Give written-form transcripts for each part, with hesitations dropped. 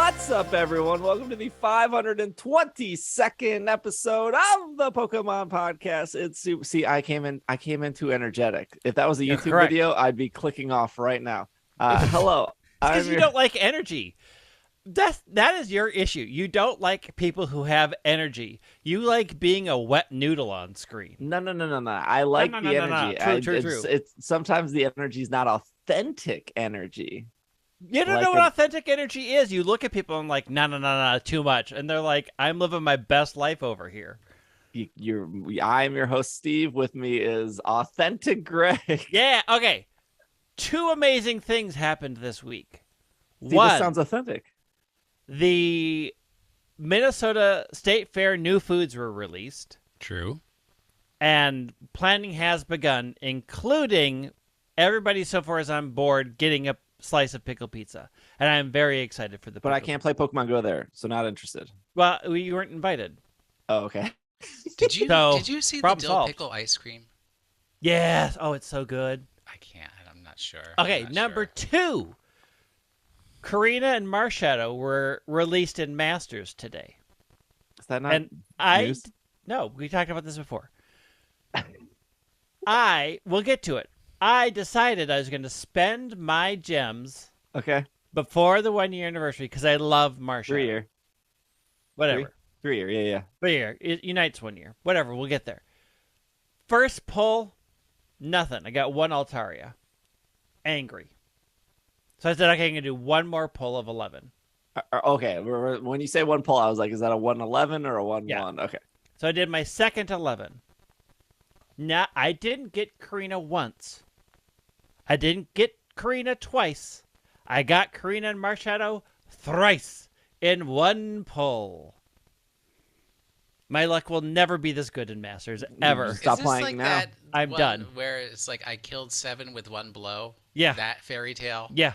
What's up, everyone? Welcome to the 522nd episode of the Pokemon Podcast. See, I came in too energetic. If that was a YouTube video, I'd be clicking off right now. Hello. Because you don't like energy. That is your issue. You don't like people who have energy. You like being a wet noodle on screen. No. I like the energy. True. It's sometimes the energy is not authentic energy. You don't know what authentic energy is. You look at people and like, no, too much. And they're like, I'm living my best life over here. I'm your host, Steve. With me is Authentic Greg. Yeah, okay. Two amazing ththings happened this week. Steve, One, this sounds authentic. The Minnesota State Fair new foods were released. True. And planning has begun, including everybody so far is on board getting a slice of pickle pizza, and I'm very excited for the. But I can't play Pokemon Go there, so not interested. Well, you weren't invited. Oh, okay. Did you see the dill pickle ice cream? Yes. Oh, it's so good. I can't. I'm not sure. Okay, number 2. Karina and Marshadow were released in Masters today. Is that not news? No, we talked about this before. We'll get to it. I decided I was going to spend my gems before the 1-year anniversary because I love Marshadow. 3 year. Whatever. 3 year, yeah. 3 year. It unites 1 year. Whatever, we'll get there. First pull, nothing. I got 1 Altaria. Angry. So I said, okay, I'm going to do 1 more pull of 11. Okay, when you say 1 pull, I was like, is that a 111 or a 1-1? Yeah. Okay. So I did my second 11. Now, I didn't get Karina once. I didn't get Karina twice. I got Karina and Marshadow thrice in 1 pull. My luck will never be this good in Masters, ever. Stop playing now. I'm done. Where it's like I killed 7 with 1 blow? Yeah. That fairy tale? Yeah.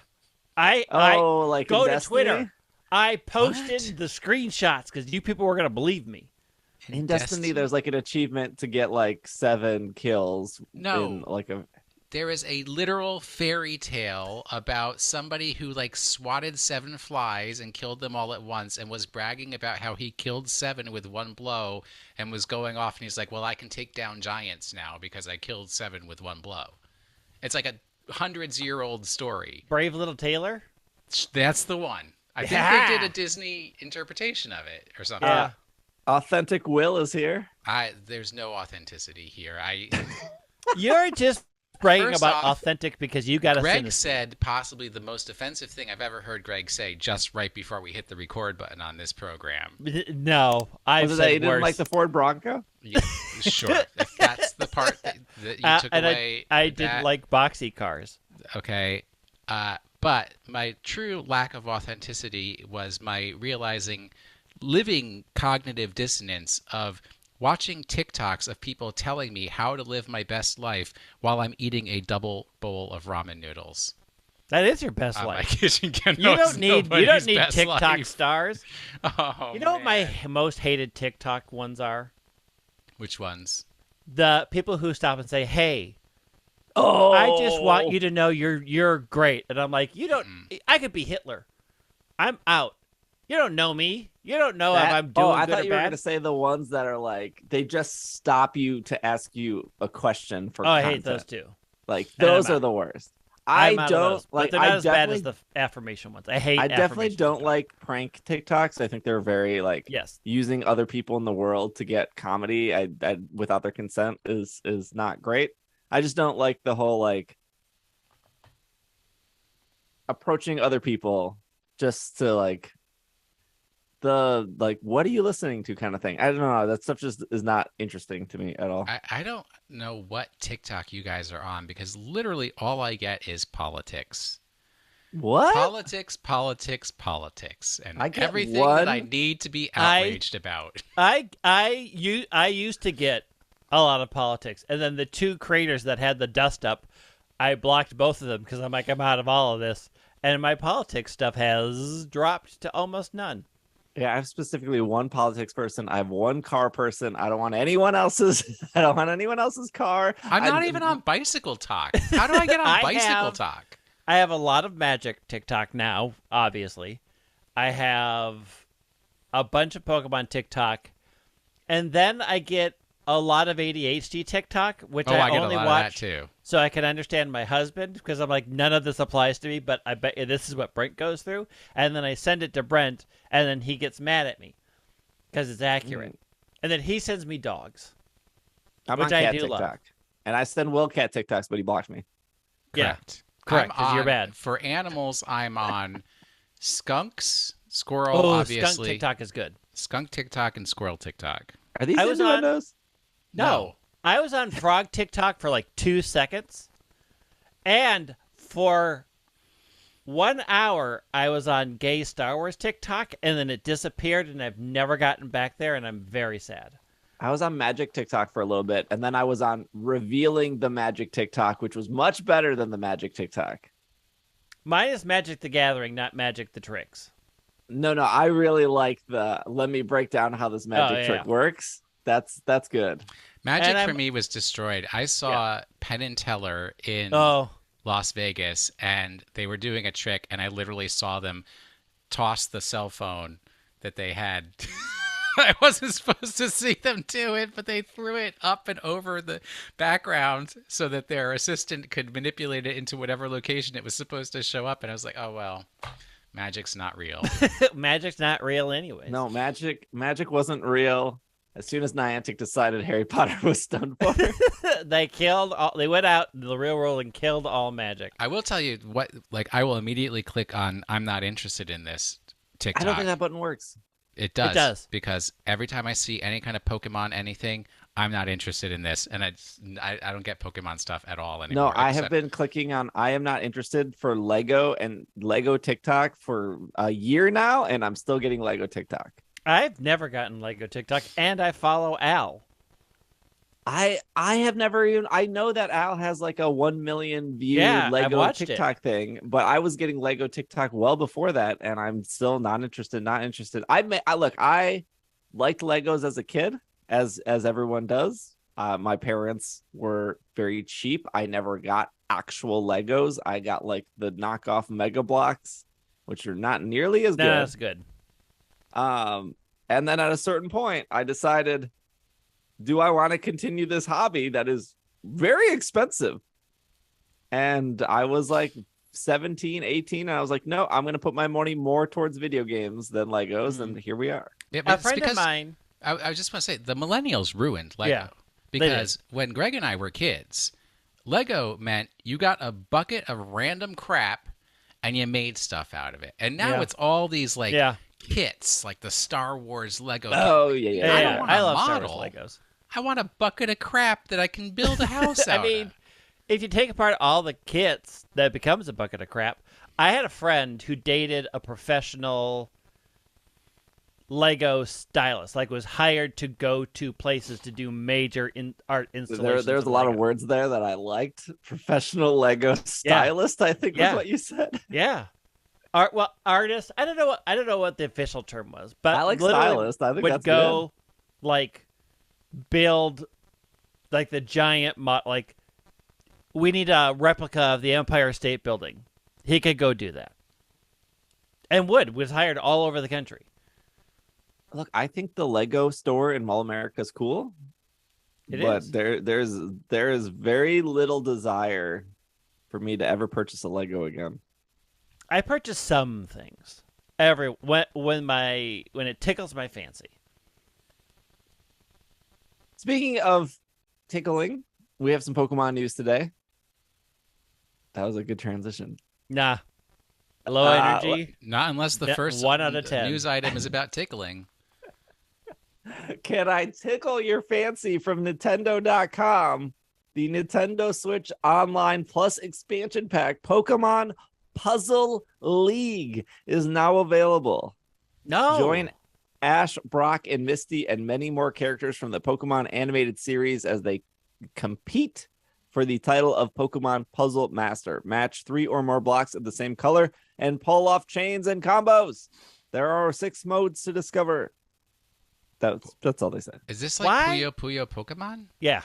Like go to Destiny? Twitter. I posted the screenshots because you people were going to believe me. In Destiny, there's like an achievement to get like 7 kills. There is a literal fairy tale about somebody who like swatted 7 flies and killed them all at once and was bragging about how he killed 7 with 1 blow and was going off and he's like, well, I can take down giants now because I killed 7 with 1 blow. It's like a hundreds-year-old story. Brave Little Tailor? That's the one. I think they did a Disney interpretation of it or something. Authentic Will is here. There's no authenticity here. You're just bragging about authentic because you got a Greg said possibly the most offensive thing I've ever heard Greg say just right before we hit the record button on this program. No, I've said you didn't like the Ford Bronco? Yeah, sure. If that's the part that you took away. I didn't like boxy cars. Okay. But my true lack of authenticity was my realizing living cognitive dissonance of watching TikToks of people telling me how to live my best life while I'm eating a double bowl of ramen noodles. That is your best life. My kitchen you don't need TikTok life. Stars. Oh, you know what my most hated TikTok ones are? Which ones? The people who stop and say, "Hey, I just want you to know you're great," and I'm like, "You don't. I could be Hitler. I'm out. You don't know me. You don't know if I'm doing good or bad." I thought you were going to say the ones that are like, they just stop you to ask you a question for content. I hate those too. Like, those are the worst. I don't like. They're not as bad as the affirmation ones. I definitely don't like prank TikToks. I think they're very using other people in the world to get comedy. I without their consent is not great. I just don't like the whole like approaching other people just to like what are you listening to kind of thing. I don't know. That stuff just is not interesting to me at all. I don't know what TikTok you guys are on because literally all I get is politics. What? Politics, and everything that I need to be outraged about. I used to get a lot of politics, and then the 2 creators that had the dust up, I blocked both of them because I'm like, I'm out of all of this, and my politics stuff has dropped to almost none. Yeah, I have specifically 1 politics person. I have 1 car person. I don't want anyone else's. I don't want anyone else's car. I'm not even on Bicycle Talk. How do I get on Bicycle Talk? I have a lot of Magic TikTok now, obviously. I have a bunch of Pokemon TikTok, and then I get a lot of ADHD TikTok, which I get only a lot watch of that too. so I can understand my husband, because I'm like, none of this applies to me, but I bet this is what Brent goes through. And then I send it to Brent, and then he gets mad at me because it's accurate. And then he sends me dogs, I'm which on I cat do TikTok. love. And I send Will cat TikToks, but he blocked me. Correct. Yeah, correct, because you're bad. For animals, I'm on skunks, squirrel, obviously. Skunk TikTok is good. Skunk TikTok and squirrel TikTok. Are these innuendos? No. I was on frog TikTok for like 2 seconds. And for 1 hour, I was on gay Star Wars TikTok, and then it disappeared, and I've never gotten back there, and I'm very sad. I was on Magic TikTok for a little bit, and then I was on Revealing the Magic TikTok, which was much better than the Magic TikTok. Mine is Magic the Gathering, not Magic the Tricks. No, I really like the let me break down how this magic trick works. That's good. Magic for me was destroyed. I saw Penn and Teller in Las Vegas, and they were doing a trick, and I literally saw them toss the cell phone that they had. I wasn't supposed to see them do it, but they threw it up and over the background so that their assistant could manipulate it into whatever location it was supposed to show up. And I was like, oh, well, magic's not real. Magic's not real anyways. No, magic wasn't real. As soon as Niantic decided Harry Potter was done for, they went out in the real world and killed all magic. I will tell you what, like, I will immediately click on I'm not interested in this TikTok. I don't think that button works. It does. Because every time I see any kind of Pokemon anything, I'm not interested in this. And I don't get Pokemon stuff at all anymore. No, I have been clicking on I am not interested for Lego and Lego TikTok for a year now, and I'm still getting Lego TikTok. I've never gotten Lego TikTok, and I follow Al. I have never even. I know that Al has like a 1 million view Lego TikTok thing, but I was getting Lego TikTok well before that, and I'm still not interested. I liked Legos as a kid, as everyone does. My parents were very cheap. I never got actual Legos. I got like the knockoff Mega Blocks, which are not nearly as good. No, that's good. And then at a certain point, I decided, do I want to continue this hobby that is very expensive? And I was like 17, 18, and I was like, no, I'm going to put my money more towards video games than Legos, and here we are. Yeah, a friend of mine... I just want to say, the millennials ruined Lego. Yeah, because when Greg and I were kids, Lego meant you got a bucket of random crap, and you made stuff out of it. And now it's all these, like... kits, like the Star Wars Lego. Oh, yeah. I love Star Wars Legos. I want a bucket of crap that I can build a house out of. If you take apart all the kits, that becomes a bucket of crap. I had a friend who dated a professional Lego stylist, like was hired to go to places to do major art installations. There's a lot of words there that I liked. Professional Lego stylist, I think was what you said. Yeah. Artist. I don't know what the official term was, but I like stylist. I think would that's go good. Like build like the giant like we need a replica of the Empire State Building. He could go do that, and was hired all over the country. Look, I think the Lego store in Mall America is cool, but there is very little desire for me to ever purchase a Lego again. I purchase some things when it tickles my fancy. Speaking of tickling, we have some Pokemon news today. That was a good transition. Nah. Low energy. Not unless the first 1 out of 10 news item is about tickling. Can I tickle your fancy from Nintendo.com? The Nintendo Switch Online Plus expansion pack, Pokémon Puzzle League, is now available. No. Join Ash, Brock, and Misty and many more characters from the Pokemon animated series as they compete for the title of Pokemon Puzzle Master. Match 3 or more blocks of the same color and pull off chains and combos. There are 6 modes to discover. That's all they said. Is this like Puyo Puyo Pokemon? Yeah.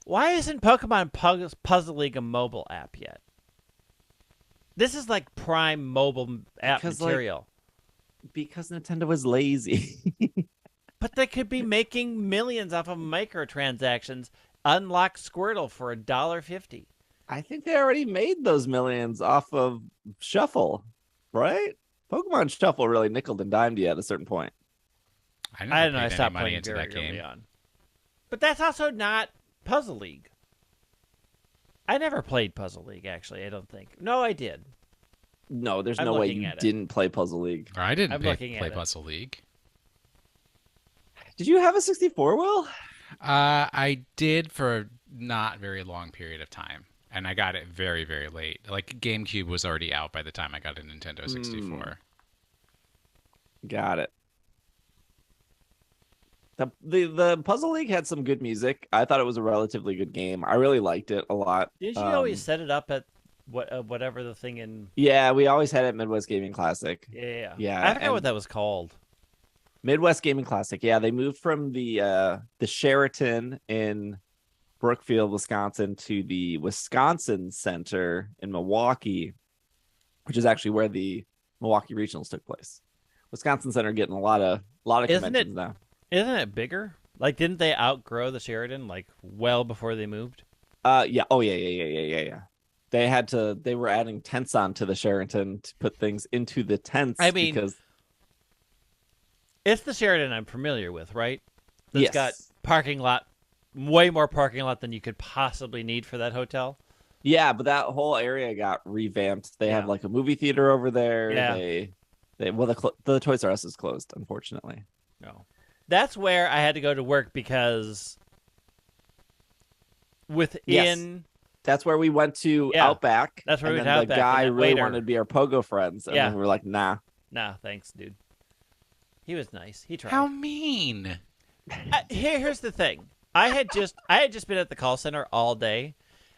Why isn't Pokemon Puzzle League a mobile app yet? This is like prime mobile app material. Because Nintendo is lazy. But they could be making millions off of microtransactions. Unlock Squirtle for $1.50. I think they already made those millions off of Shuffle, right? Pokemon Shuffle really nickel and dimed you at a certain point. I don't know. I stopped playing into that game. But that's also not Puzzle League. I never played Puzzle League, actually. I don't think. No, I did. No, there's no way you didn't play Puzzle League. I didn't play Puzzle League. Did you have a 64, Will? I did for a not very long period of time. And I got it very, very late. Like, GameCube was already out by the time I got a Nintendo 64. Got it. The Puzzle League had some good music. I thought it was a relatively good game. I really liked it a lot. Didn't you always set it up at whatever the thing in? Yeah, we always had it at Midwest Gaming Classic. Yeah. I forgot what that was called. Midwest Gaming Classic. Yeah, they moved from the Sheraton in Brookfield, Wisconsin, to the Wisconsin Center in Milwaukee, which is actually where the Milwaukee Regionals took place. Wisconsin Center getting a lot of conventions now. Isn't it bigger? Like, didn't they outgrow the Sheraton like well before they moved? Yeah. Oh yeah. They were adding tents onto the Sheraton to put things into the tents. I mean, because it's the Sheraton I'm familiar with, right? It's got parking lot, way more parking lot than you could possibly need for that hotel. Yeah, but that whole area got revamped. They have like a movie theater over there. Yeah. The Toys R Us is closed, unfortunately. No. That's where I had to go to work because that's where we went to Outback. That's where we went to Outback. The guy really wanted to be our Pogo friends, and then we were like, nah. Nah, thanks, dude. He was nice. He tried. How mean. Here's the thing. I had just been at the call center all day,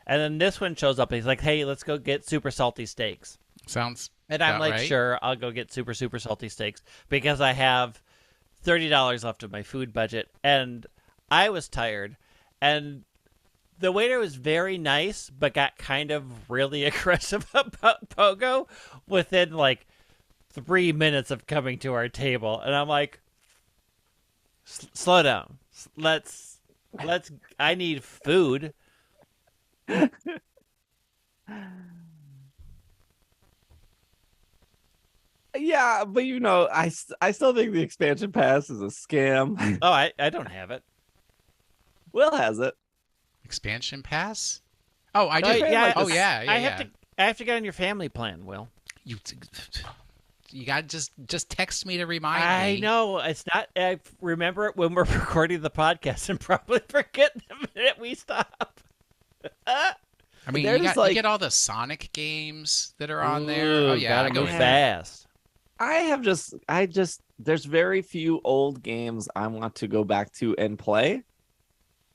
and then this one shows up and he's like, "Hey, let's go get super salty steaks." Sounds And I'm like, right. "Sure, I'll go get super salty steaks because I have $30 left of my food budget." And I was tired, and the waiter was very nice, but got kind of really aggressive about Pogo within like 3 minutes of coming to our table. And I'm like, slow down. I need food. Yeah, but I still think the expansion pass is a scam. Oh, I don't have it. Will has it. Expansion pass? Oh, I do. Yeah. I have to get on your family plan, Will. You got to just text me to remind me. I know. It's not. I remember it when we're recording the podcast and probably forget the minute we stop. I mean, you get all the Sonic games that are on there. Oh yeah, gotta go fast. There's very few old games I want to go back to and play.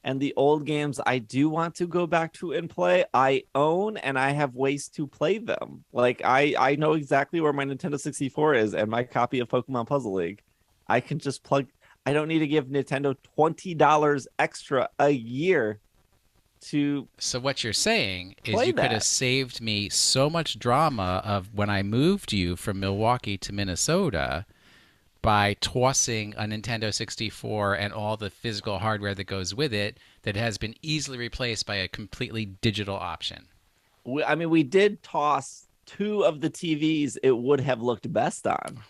And the old games I do want to go back to and play, I own, and I have ways to play them. Like, I know exactly where my Nintendo 64 is and my copy of Pokemon Puzzle League. I can just plug. I don't need to give Nintendo $20 extra a year to. So what you're saying is you could have saved me so much drama of when I moved you from Milwaukee to Minnesota by tossing a Nintendo 64 and all the physical hardware that goes with it that has been easily replaced by a completely digital option. We did toss 2 of the TVs it would have looked best on. Oh my God.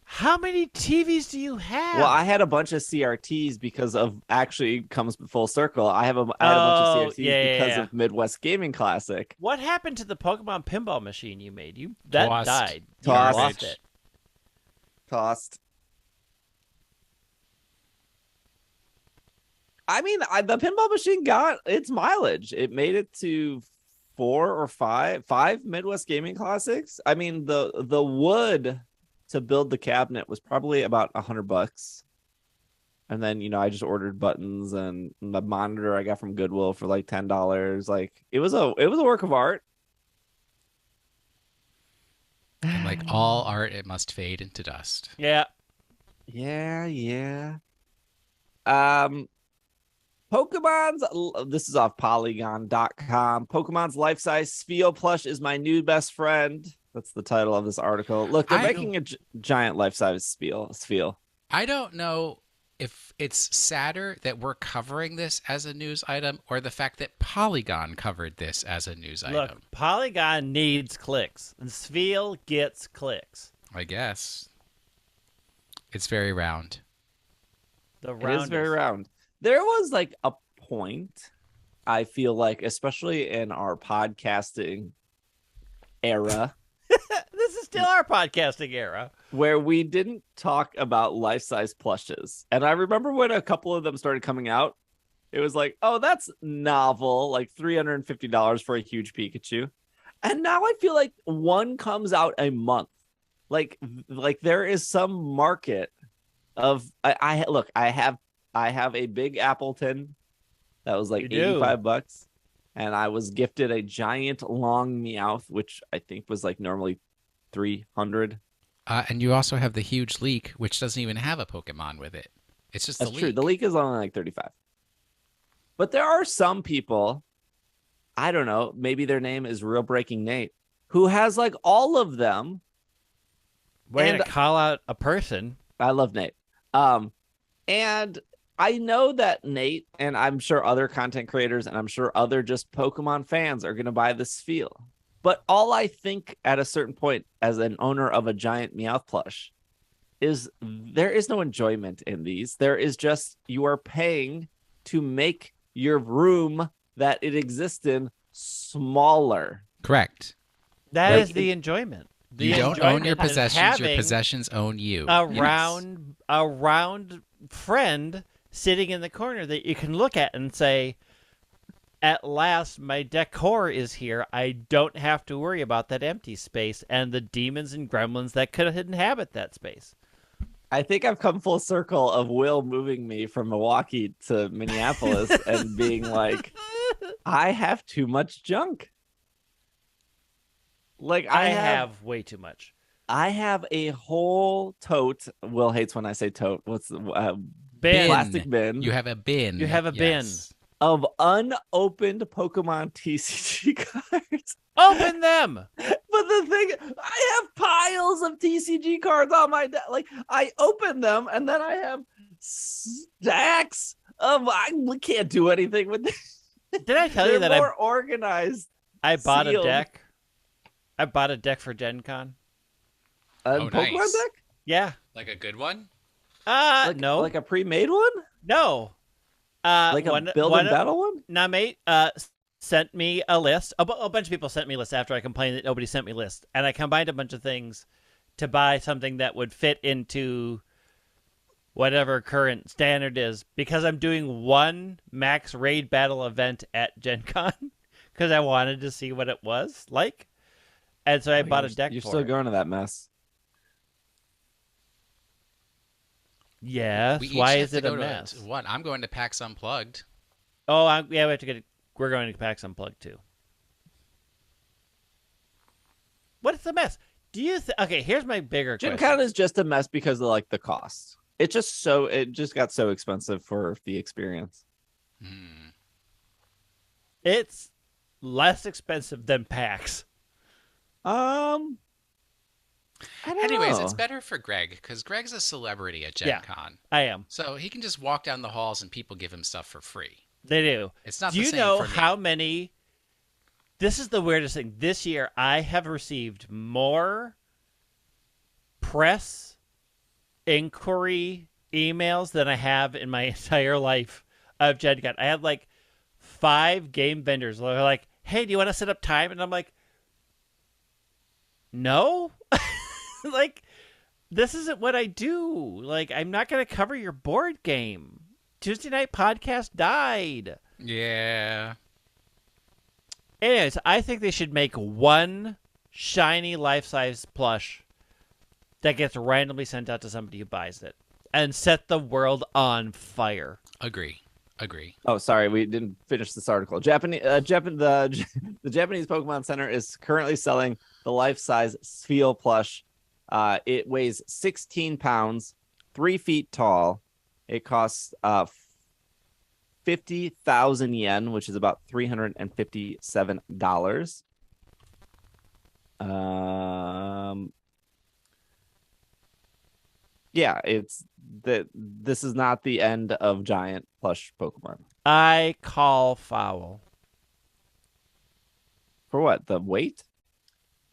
How many TVs do you have? Well, I had a bunch of CRTs because of actually comes full circle. I had a bunch of CRTs because of Midwest Gaming Classic. What happened to the Pokemon pinball machine you made? That died. You lost it. Tossed. I mean, the pinball machine got its mileage. It made it to 4 or 5 Midwest Gaming Classics. I mean, the wood to build the cabinet was probably about $100. And then, I just ordered buttons, and the monitor I got from Goodwill for like $10. Like, it was a work of art. And like all art, it must fade into dust. Yeah. Yeah. This is off Polygon.com. Pokemon's life-size Spheal Plush is my new best friend. That's the title of this article. Look, they're making a giant life-size Spheal. I don't know if it's sadder that we're covering this as a news item or the fact that Polygon covered this as a news item. Look, Polygon needs clicks, and Spheal gets clicks. I guess. It's very round. It is very round. There was like a point, I feel like, especially in our podcasting era. This is still our podcasting era. Where we didn't talk about life-size plushes. And I remember when a couple of them started coming out, it was like, oh, that's novel, like $350 for a huge Pikachu. And now I feel like one comes out a month. Like there is some market of I have a big Appleton that was like $85, and I was gifted a giant long Meowth, which I think was like normally $300. And you also have the huge leak, which doesn't even have a Pokemon with it. It's just That's the true. leak. The leak is only like $35. But there are some people, I don't know, maybe their name is Real Breaking Nate, who has like all of them. Way to call out a person. I love Nate. And I know that Nate, and I'm sure other content creators, and I'm sure other just Pokemon fans are going to buy this Spheal. But all I think at a certain point as an owner of a giant Meowth plush is there is no enjoyment in these. There is just, you are paying to make your room that it exists in smaller. Correct. That is the enjoyment. You don't own your possessions. Your possessions own you. A round friend sitting in the corner that you can look at and say, at last, my decor is here. I don't have to worry about that empty space and the demons and gremlins that could inhabit that space. I think I've come full circle of Will moving me from Milwaukee to Minneapolis and being like, I have too much junk. Like I have way too much. I have a whole tote. Will hates when I say tote. What's the bin? Plastic bin. You have a bin. You have a bin of unopened Pokemon TCG cards. Open them. But the thing, I have piles of TCG cards on my desk. Like I open them, and then I have stacks of. I can't do anything with this. Did I tell you that I'm more organized? I bought a deck. I bought a deck for Gen Con. Pokemon nice. deck? Yeah. Like a good one? No. Like a pre-made one? No. Like a build and battle one? Nah, mate. Sent me a list. A bunch of people sent me lists after I complained that nobody sent me lists. And I combined a bunch of things to buy something that would fit into whatever current standard is. Because I'm doing one max raid battle event at Gen Con. Because I wanted to see what it was like. And so I bought a deck for it. You're still going to that mess. Yes. Why is it a mess? What? I'm going to PAX Unplugged. Oh, yeah, we have to get. We're going to PAX Unplugged too. What is the mess? Do you? Okay, here's my bigger question. Gen Con is just a mess because of like the cost. It just got so expensive for the experience. It's less expensive than PAX. Anyways, it's better for Greg because Greg's a celebrity at Gen Con. I am. So he can just walk down the halls and people give him stuff for free. They do. It's not do the you same know for me. how many? This is the weirdest thing. This year, I have received more press inquiry emails than I have in my entire life of Gen Con. I had like 5 game vendors that are like, "Hey, do you want to set up time?" And I'm like, no. Like, this isn't what I do. Like, I'm not going to cover your board game. Tuesday Night Podcast died. Yeah. Anyways, I think they should make one shiny life-size plush that gets randomly sent out to somebody who buys it and set the world on fire. Agree. Oh, sorry, we didn't finish this article. The Japanese Pokemon Center is currently selling the life-size Spheal plush. It weighs 16 pounds, 3 feet tall. It costs 50,000 yen, which is about $357. Yeah, this is not the end of giant plush Pokemon. I call foul. For what? The weight?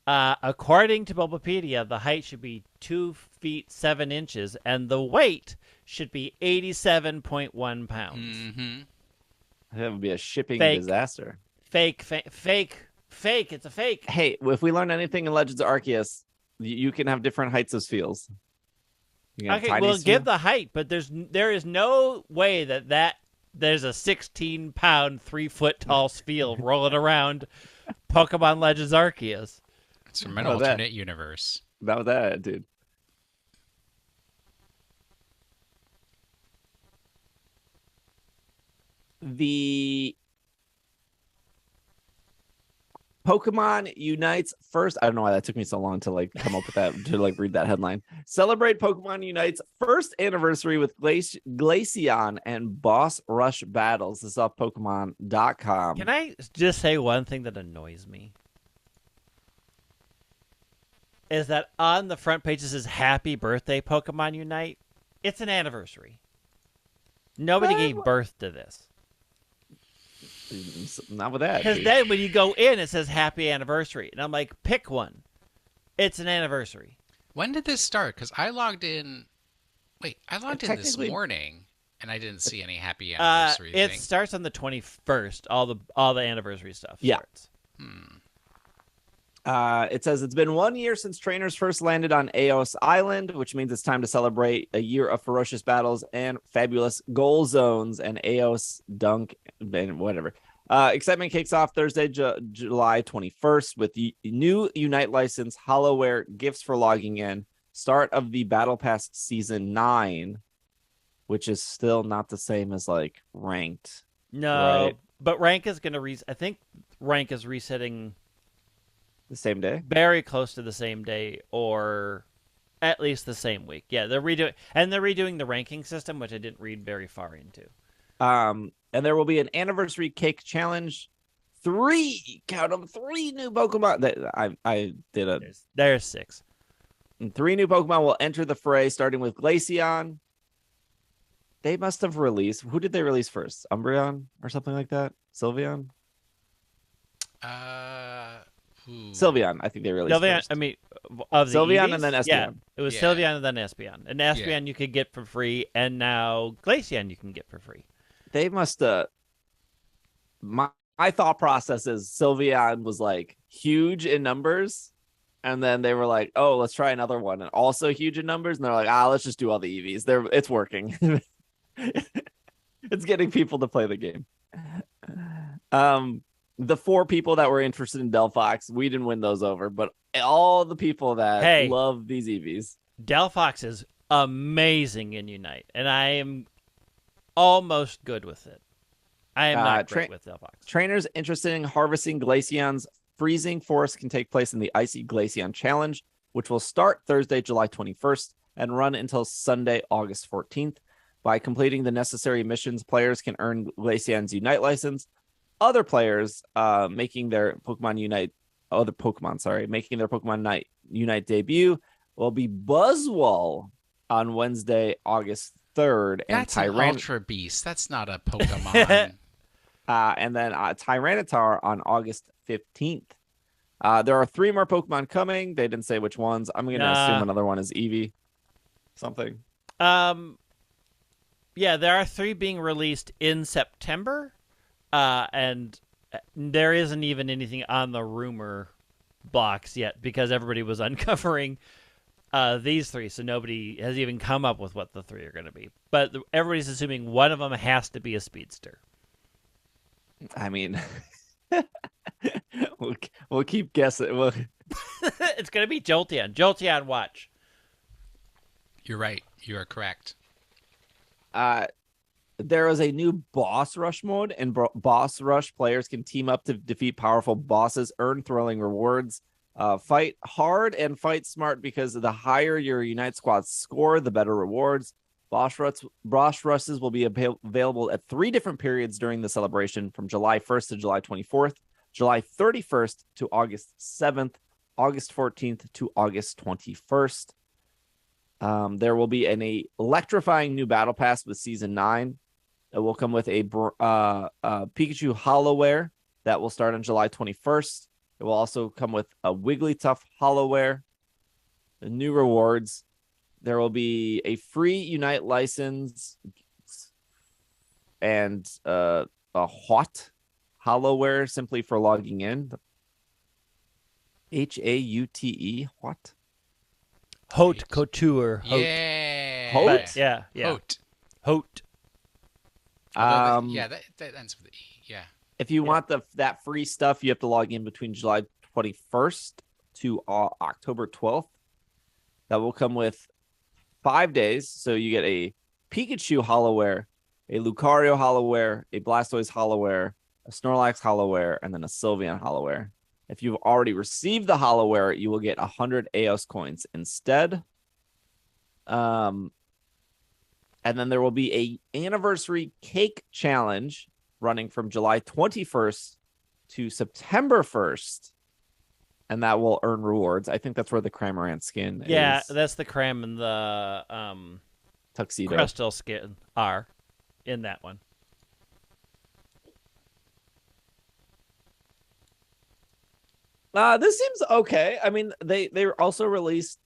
According to Bulbapedia, the height should be 2 feet 7 inches, and the weight should be 87.1 pounds. Mm-hmm. That would be a shipping disaster. Fake. It's a fake. Hey, if we learn anything in Legends of Arceus, you can have different heights of Spheals. Okay, we'll give the height, but there is no way that there's a 16-pound, 3-foot tall Spheal rolling around Pokemon Legends Arceus. It's from an alternate universe. About that, dude. The Pokemon Unite's first, I don't know why that took me so long to come up with that, to read that headline. Celebrate Pokemon Unite's first anniversary with Glaceon and Boss Rush battles. This is off Pokemon.com. Can I just say one thing that annoys me? Is that on the front page it says Happy Birthday Pokemon Unite. It's an anniversary. Nobody gave birth to this. Not with that. Because then when you go in, it says Happy Anniversary. And I'm like, pick one. It's an anniversary. When did this start? Because I logged in. Wait, I logged in this morning, and I didn't see any Happy Anniversary It starts on the 21st. All the anniversary stuff starts. It says it's been 1 year since trainers first landed on Eos Island, which means it's time to celebrate a year of ferocious battles and fabulous goal zones and Eos Dunk and whatever. Excitement kicks off Thursday, July 21st with the new Unite license, Hollowware gifts for logging in, start of the Battle Pass Season 9, which is still not the same as ranked. No, right? But rank is going to I think rank is resetting the same day, very close to the same day, or at least the same week. Yeah, they're redoing the ranking system, which I didn't read very far into. And there will be an anniversary cake challenge. 3 new Pokemon that I did There's 6. And 3 new Pokemon will enter the fray, starting with Glaceon. They must have released. Who did they release first? Umbreon or something like that? Sylveon? Sylveon, I think they released first. I mean, of the Sylveon EVs? and then Espeon. Yeah, it was Sylveon and then Espeon. And Espeon you could get for free, and now Glaceon you can get for free. They must my thought process is Sylveon was huge in numbers, and then they were like, oh, let's try another one, and also huge in numbers, and they're like, let's just do all the EVs. It's working. It's getting people to play the game. The 4 people that were interested in Delphox, we didn't win those over, but all the people that love these EVs. Delphox is amazing in Unite, and I am almost good with it. I am not great with Delphox. Trainers interested in harvesting Glaceon's freezing forest can take place in the Icy Glaceon Challenge, which will start Thursday, July 21st, and run until Sunday, August 14th. By completing the necessary missions, players can earn Glaceon's Unite license. Other players making their Pokemon Unite Unite debut will be Buzzwole on Wednesday, August 3rd. That's an Ultra Beast. That's not a Pokemon. And then Tyranitar on August 15th. There are 3 more Pokemon coming. They didn't say which ones. I'm going to assume another one is Eevee. Something. Yeah, there are 3 being released in September. And there isn't even anything on the rumor box yet because everybody was uncovering these 3, so nobody has even come up with what the 3 are going to be. But everybody's assuming one of them has to be a speedster. I mean, we'll keep guessing. It's going to be Jolteon. Jolteon, watch. You're right. You are correct. There is a new Boss Rush mode, and Boss Rush players can team up to defeat powerful bosses, earn thrilling rewards, fight hard and fight smart, because the higher your Unite squad score, the better rewards. Boss Russes will be available at 3 different periods during the celebration, from July 1st to July 24th, July 31st to August 7th, August 14th to August 21st. There will be an electrifying new battle pass with Season 9. It will come with a Pikachu Hollowware that will start on July 21st. It will also come with a Wigglytuff Hollowware. The new rewards. There will be a free Unite license and a Hot Hollowware simply for logging in. Haute. What? Haute Couture. Haute. Yeah. Haute? Yeah. Haute. That ends with E. Yeah. If you want that free stuff, you have to log in between July 21st to October 12th. That will come with 5 days. So you get a Pikachu Hollowware, a Lucario Holloware, a Blastoise Holloware, a Snorlax Holloware, and then a Sylveon Holloware. If you've already received the Holloware, you will get 100 Eos coins instead. And then there will be a anniversary cake challenge running from July 21st to September 1st. And that will earn rewards. I think that's where the Cramorant skin is. That's the Cram and the Tuxedo Crystal skin are in that one. This seems okay. I mean, they also released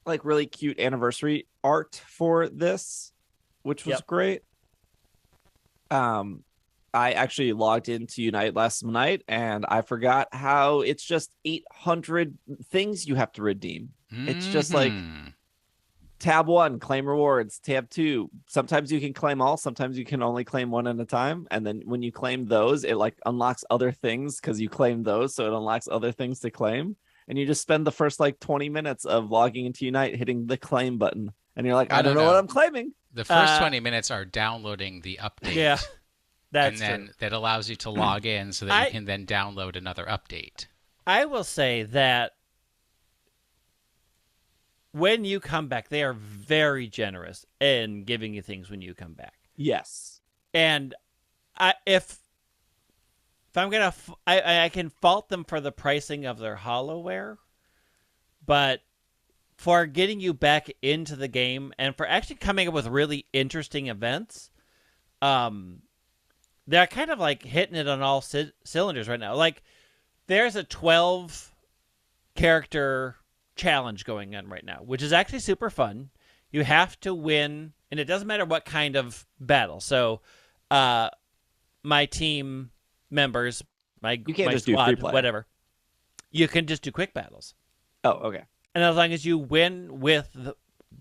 like really cute anniversary art for this, which was great. I actually logged into Unite last night and I forgot how it's just 800 things you have to redeem. It's just like tab 1, claim rewards, tab 2. Sometimes you can claim all, sometimes you can only claim one at a time. And then when you claim those, it like unlocks other things because you claim those. So it unlocks other things to claim. And you just spend the first like 20 minutes of logging into Unite, hitting the claim button. And you're like, I don't know what I'm claiming. The first 20 minutes are downloading the update. Yeah. That's and then true. That allows you to log in so that you can then download another update. I will say that when you come back, they are very generous in giving you things when you come back. Yes. And if I'm going to... I can fault them for the pricing of their Hollowware, but for getting you back into the game and for actually coming up with really interesting events... they're kind of like hitting it on all cylinders right now. Like, there's a 12-character challenge going on right now, which is actually super fun. You have to win, and it doesn't matter what kind of battle. So, my team members, my just squad, do free play. Whatever, you can just do quick battles. Oh, okay. And as long as you win with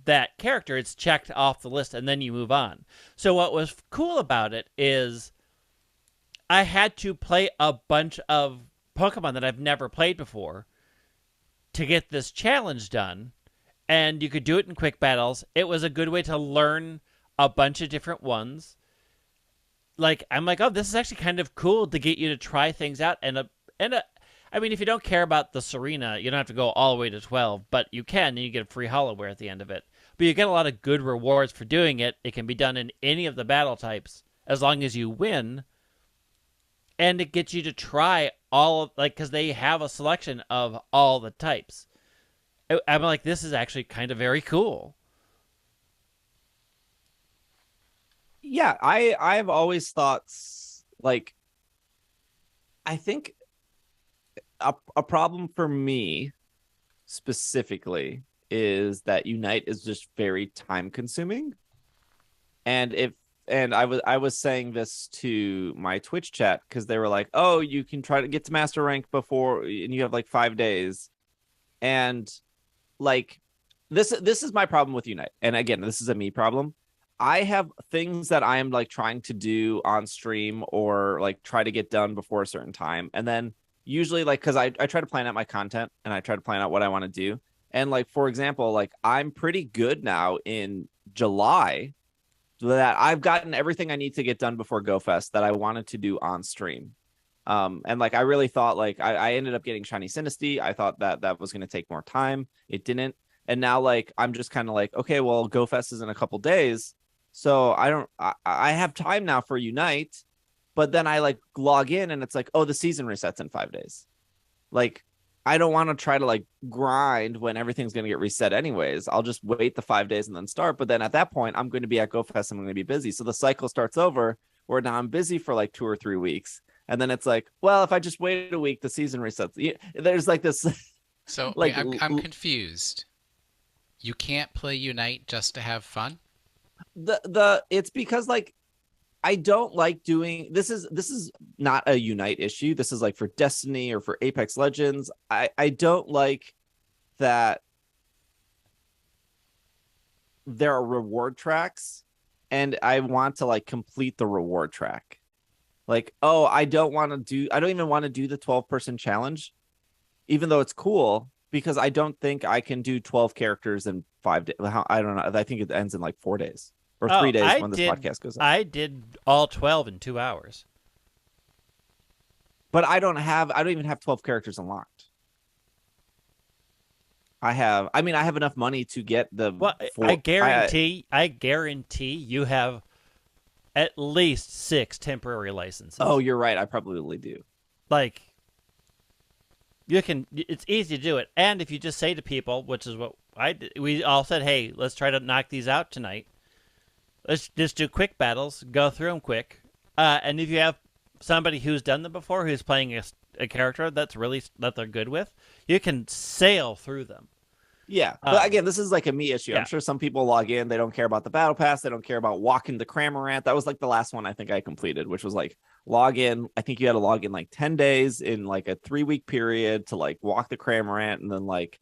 that character, it's checked off the list, and then you move on. So what was cool about it is I had to play a bunch of Pokemon that I've never played before to get this challenge done, and you could do it in quick battles. It was a good way to learn a bunch of different ones. Like, I'm like, oh, this is actually kind of cool to get you to try things out. I mean, if you don't care about the Serena, you don't have to go all the way to 12, but you can, and you get a free Hollowware at the end of it. But you get a lot of good rewards for doing it. It can be done in any of the battle types as long as you win. And it gets you to try all of, like, because they have a selection of all the types. I'm like, this is actually kind of very cool. Yeah, I've always thought, like, I think a problem for me specifically is that Unite is just very time consuming. And I was saying this to my Twitch chat because they were like, oh, you can try to get to master rank before, and you have like 5 days. And like, this is my problem with Unite. And again, this is a me problem. I have things that I am like trying to do on stream or like try to get done before a certain time. And then usually like, cause I try to plan out my content and I try to plan out what I want to do. And like, for example, like I'm pretty good now in July that I've gotten everything I need to get done before Go Fest that I wanted to do on stream. And like, I really thought like I ended up getting Shiny Sinistea. I thought that was going to take more time. It didn't. And now like I'm just kind of like, okay, well, Go Fest is in a couple days, so I have time now for Unite, but then I like log in and it's like, oh, the season resets in 5 days. Like I don't want to try to like grind when everything's going to get reset anyways. I'll just wait the 5 days and then start. But then at that point, I'm going to be at Go Fest. I'm going to be busy. So the cycle starts over where now I'm busy for like 2 or 3 weeks. And then it's like, well, if I just wait a week, the season resets. There's like this. So like I'm confused. You can't play Unite just to have fun? It's because like I don't like doing this is not a Unite issue. This is like for Destiny or for Apex Legends. I don't like that there are reward tracks and I want to like complete the reward track. Like, oh, I don't even want to do the 12-person challenge, even though it's cool, because I don't think I can do 12 characters in 5 days. I don't know. I think it ends in like 4 days. Or 3 days when this podcast goes up. I did all 12 in 2 hours. But I don't even have 12 characters unlocked. I have enough money to get the I guarantee you have at least 6 temporary licenses. Oh, you're right. I probably do. Like it's easy to do it. And if you just say to people, which is what I did, we all said, "Hey, let's try to knock these out tonight. Let's just do quick battles, go through them quick." And if you have somebody who's done them before, who's playing a character that they're good with, you can sail through them. Yeah, but again, this is like a me issue. Yeah. I'm sure some people log in, they don't care about the battle pass, they don't care about walking the Cramorant. That was like the last one I think I completed, which was like log in. I think you had to log in like 10 days in like a 3-week period to like walk the Cramorant and then like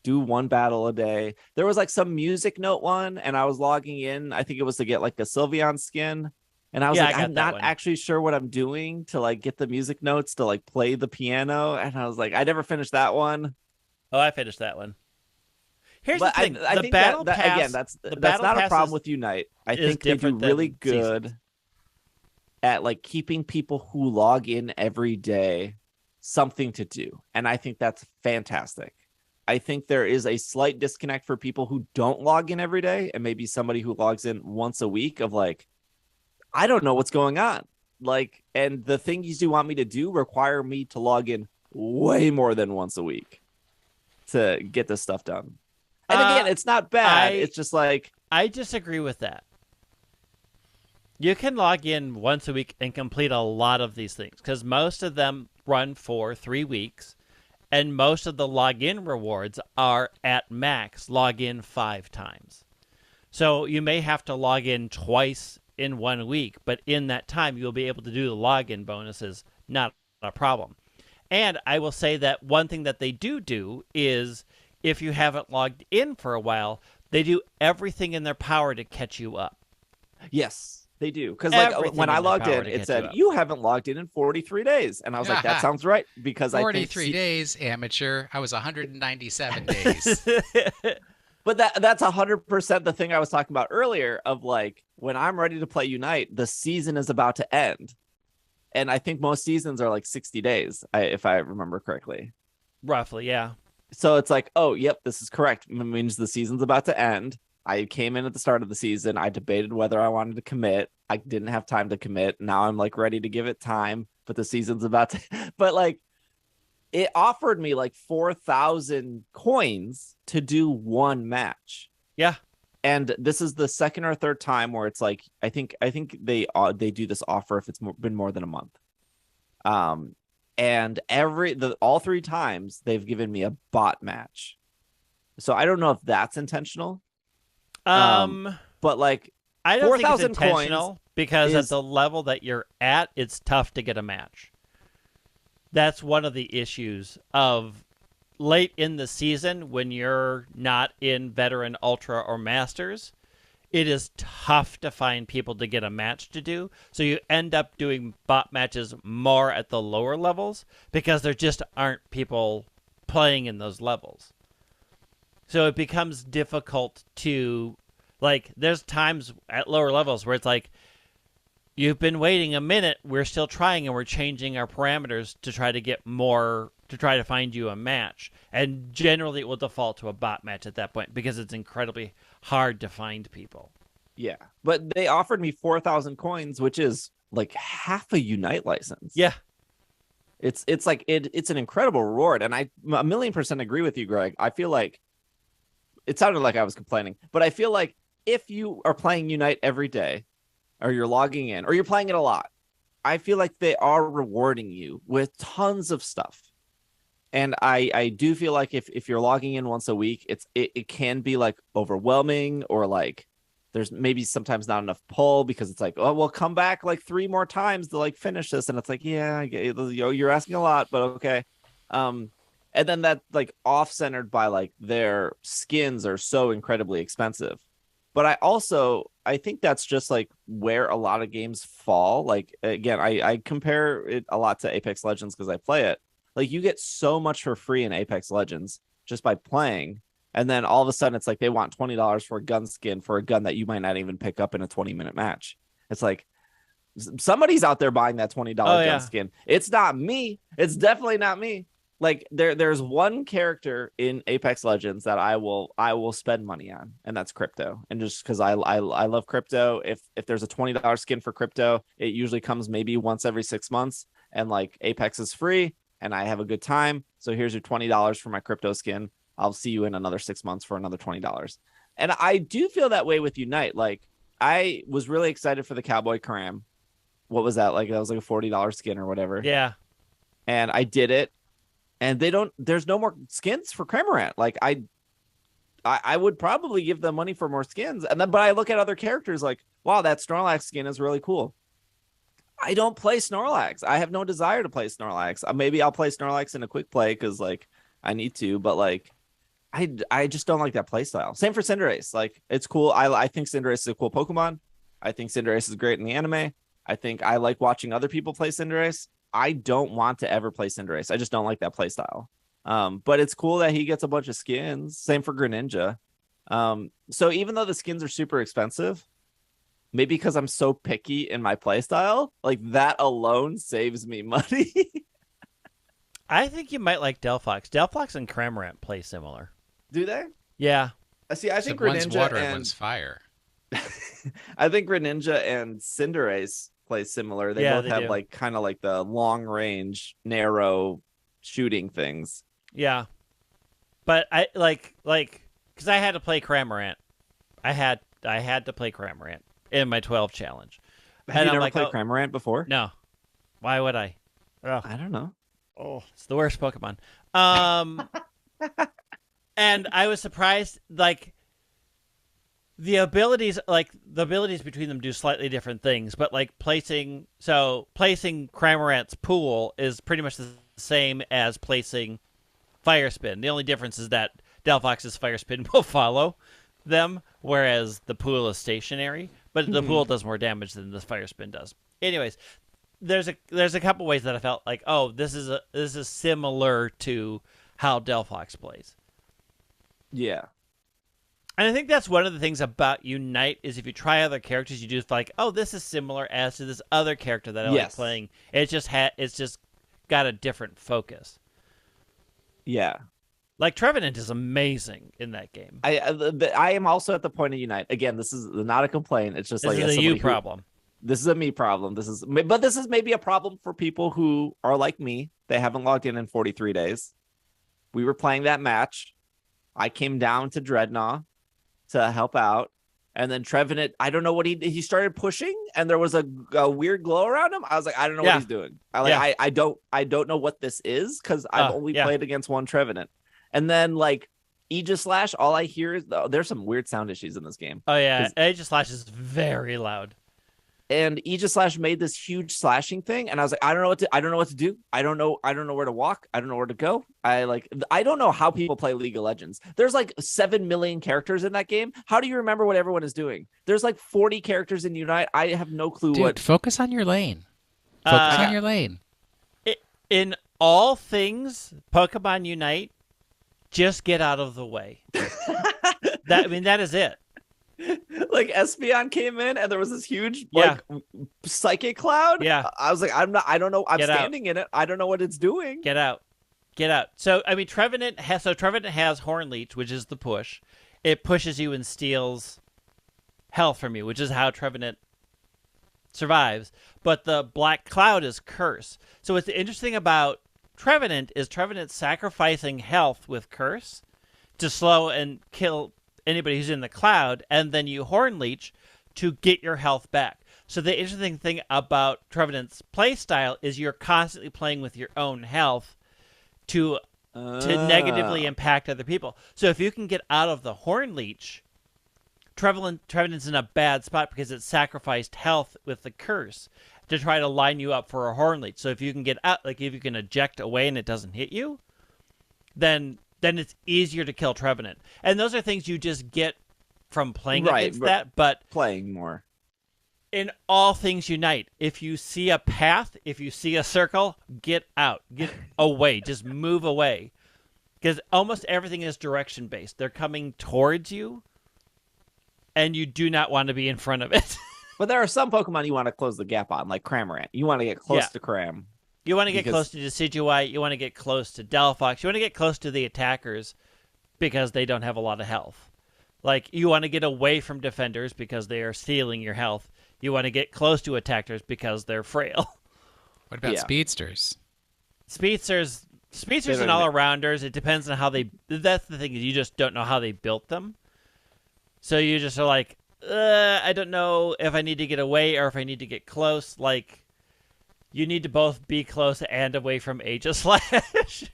do 1 battle a day. There was like some music note one, and I was logging in. I think it was to get like a Sylveon skin. And I was like, I'm not actually sure what I'm doing to like get the music notes to like play the piano. And I was like, I never finished that one. Oh, I finished that one. Here's the thing. I think battle pass, again, that's not a problem with Unite. I think they do really good at like keeping people who log in every day something to do. And I think that's fantastic. I think there is a slight disconnect for people who don't log in every day, and maybe somebody who logs in once a week of like, I don't know what's going on. Like, and the things you want me to do require me to log in way more than once a week to get this stuff done. And again, it's not bad. It's just like, I disagree with that. You can log in once a week and complete a lot of these things because most of them run for 3 weeks, and most of the login rewards are at max login 5 times. So you may have to log in twice in 1 week, but in that time you'll be able to do the login bonuses, not a problem. And I will say that one thing that they do is, if you haven't logged in for a while, they do everything in their power to catch you up. Yes, they do. Because like when I logged in, it said, you haven't logged in 43 days. And I was like, that sounds right. Because 43 days, amateur. I was 197 days. But that's 100% the thing I was talking about earlier of like, when I'm ready to play Unite, the season is about to end. And I think most seasons are like 60 days, if I remember correctly. Roughly, yeah. So it's like, oh, yep, this is correct. It means the season's about to end. I came in at the start of the season. I debated whether I wanted to commit. I didn't have time to commit. Now I'm like ready to give it time, but the season's about to. But like, it offered me like 4,000 coins to do 1 match. Yeah. And this is the second or third time where it's like, I think they do this offer if it's been more than a month. And all 3 times they've given me a bot match. So I don't know if that's intentional. But like, I don't think it's intentional because at the level that you're at, it's tough to get a match. That's one of the issues of late in the season when you're not in Veteran, Ultra, or Masters. It is tough to find people to get a match to do. So you end up doing bot matches more at the lower levels because there just aren't people playing in those levels. So it becomes difficult to, like, there's times at lower levels where it's like, you've been waiting a minute, we're still trying, and we're changing our parameters to try to get more to try to find you a match. And generally it will default to a bot match at that point because it's incredibly hard to find people. Yeah. But they offered me 4,000 coins, which is like half a Unite license. Yeah. It's like it's an incredible reward. And I 1,000,000% agree with you, Greg. I feel like it sounded like I was complaining, but I feel like if you are playing Unite every day, or you're logging in, or you're playing it a lot, I feel like they are rewarding you with tons of stuff. And I do feel like if you're logging in once a week, it can be like overwhelming, or like there's maybe sometimes not enough pull because it's like, oh, well, come back like 3 more times to like finish this. And it's like, yeah, I get, you're asking a lot, but okay. And then that like off-centered by like their skins are so incredibly expensive. But I think that's just like where a lot of games fall. Like, again, I compare it a lot to Apex Legends because I play it. Like, you get so much for free in Apex Legends just by playing. And then all of a sudden it's like they want $20 for a gun skin for a gun that you might not even pick up in a 20-minute match. It's like somebody's out there buying that $20 gun skin. It's not me. It's definitely not me. Like there's one character in Apex Legends that I will spend money on, and that's Crypto. And just because I love Crypto, if there's a $20 skin for Crypto, it usually comes maybe once every 6 months, and like Apex is free and I have a good time. So here's your $20 for my Crypto skin. I'll see you in another 6 months for another $20. And I do feel that way with Unite. Like, I was really excited for the Cowboy Cram. What was that? Like, that was like a $40 skin or whatever. Yeah. And I did it. And there's no more skins for Cramorant. Like, I would probably give them money for more skins. But I look at other characters like, wow, that Snorlax skin is really cool. I don't play Snorlax. I have no desire to play Snorlax. Maybe I'll play Snorlax in a quick play because like I need to, but like I just don't like that play style. Same for Cinderace. Like, it's cool. I think Cinderace is a cool Pokemon. I think Cinderace is great in the anime. I think I like watching other people play Cinderace. I don't want to ever play Cinderace. I just don't like that play style. But it's cool that he gets a bunch of skins. Same for Greninja. So even though the skins are super expensive, maybe because I'm so picky in my play style, like that alone saves me money. I think you might like Delphox. Delphox and Cramorant play similar. Do they? Yeah. See, I think one's Greninja water, and one's fire. I think Greninja and Cinderace play similar. They both have like kind of like the long range, narrow shooting things. Yeah. But I like because I had to play Cramorant. I had to play Cramorant in my 12 challenge. Have you never played Cramorant before? No. Why would I? Oh. I don't know. Oh, it's the worst Pokemon. And I was surprised, like, the abilities between them do slightly different things, but like placing Cramorant's pool is pretty much the same as placing Fire Spin. The only difference is that Delphox's Fire Spin will follow them, whereas the pool is stationary, but the pool does more damage than the Fire Spin does. Anyways, there's a couple ways that I felt like, oh, this is similar to how Delphox plays. Yeah. And I think that's one of the things about Unite is if you try other characters, you do like, oh, this is similar as to this other character that I like playing. It's just got a different focus. Yeah. Like Trevenant is amazing in that game. I am also at the point of Unite. Again, this is not a complaint. It's just this is a you problem. This is a me problem. This is maybe a problem for people who are like me. They haven't logged in 43 days. We were playing that match. I came down to Dreadnought to help out, and then Trevenant, I don't know what he started pushing, and there was a weird glow around him. I was like, I don't know what he's doing. I don't know what this is because I've only played against one Trevenant. And then like Aegislash, all I hear is there's some weird sound issues in this game. Oh yeah, Aegislash is very loud. And Aegislash made this huge slashing thing, and I was like, I don't know what to do. I don't know where to walk. I don't know where to go. I don't know how people play League of Legends. There's like 7 million characters in that game. How do you remember what everyone is doing? There's like 40 characters in Unite. I have no clue. Dude, focus on your lane. Focus on your lane. In all things Pokemon Unite, just get out of the way. That is it. Like Espeon came in and there was this huge psychic cloud. Yeah. I was like, I don't know. I'm Get standing in it. I don't know what it's doing. Get out. Get out. So, I mean, Trevenant has Horn Leech, which is the push. It pushes you and steals health from you, which is how Trevenant survives. But the Black Cloud is Curse. So what's interesting about Trevenant is Trevenant sacrificing health with Curse to slow and kill anybody who's in the cloud, and then you Horn Leech to get your health back. So the interesting thing about Trevenant's playstyle is you're constantly playing with your own health to negatively impact other people. So if you can get out of the Horn Leech, Trevenant's in a bad spot because it sacrificed health with the Curse to try to line you up for a Horn Leech. So if you can get out, like if you can eject away and it doesn't hit you, then it's easier to kill Trevenant. And those are things you just get from playing against that, but playing more. In all things Unite, if you see a path, if you see a circle, get out. Get away. Just move away. Because almost everything is direction-based. They're coming towards you, and you do not want to be in front of it. But there are some Pokemon you want to close the gap on, like Cramorant. You want to get close to Cram. You want to get close to Decidueye. You want to get close to Delphox. You want to get close to the attackers because they don't have a lot of health. Like, you want to get away from defenders because they are stealing your health. You want to get close to attackers because they're frail. What about speedsters? Speedsters and all-arounders, it depends on how they... That's the thing, is you just don't know how they built them. So you just are like, I don't know if I need to get away or if I need to get close. Like, you need to both be close and away from Aegislash. It's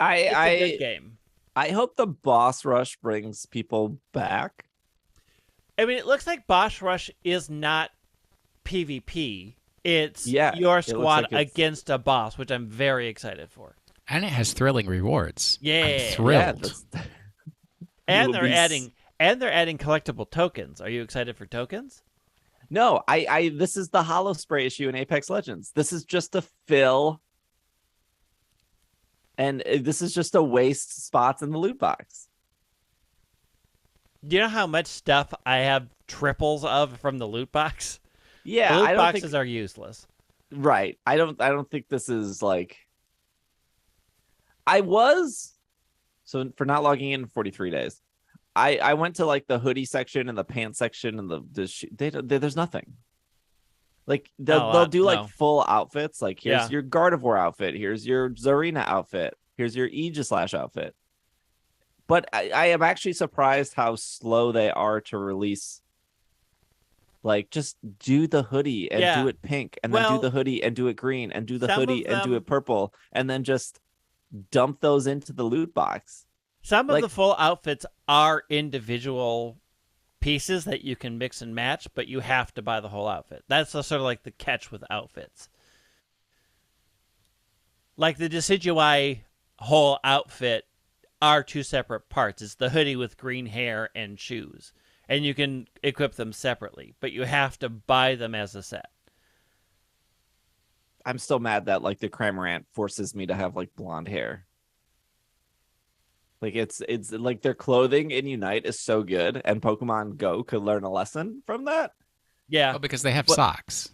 a good game. I hope the boss rush brings people back. I mean, it looks like Boss Rush is not PvP. It's your squad against a boss, which I'm very excited for. And it has thrilling rewards. Yeah. I'm thrilled. And they're adding collectible tokens. Are you excited for tokens? No, this is the Hollow Spray issue in Apex Legends. This is just to fill, and this is just to waste spots in the loot box. Do you know how much stuff I have triples of from the loot box? Yeah, the loot boxes are useless. Right. I don't think this is like. So for not logging in 43 days, I went to like the hoodie section and the pants section and there's nothing. Like they'll do like full outfits. Like here's your Gardevoir outfit. Here's your Zarina outfit. Here's your Aegislash outfit. But I am actually surprised how slow they are to release. Like, just do the hoodie and do it pink, and then do the hoodie and do it green, and do the hoodie and do it purple, and then just dump those into the loot box. Some of the full outfits are individual pieces that you can mix and match, but you have to buy the whole outfit. That's sort of like the catch with outfits. Like the Decidueye whole outfit are two separate parts. It's the hoodie with green hair and shoes. And you can equip them separately, but you have to buy them as a set. I'm still mad that like the Cramorant forces me to have like blonde hair. Like it's like their clothing in Unite is so good, and Pokemon Go could learn a lesson from that. Yeah. Oh, because they have socks.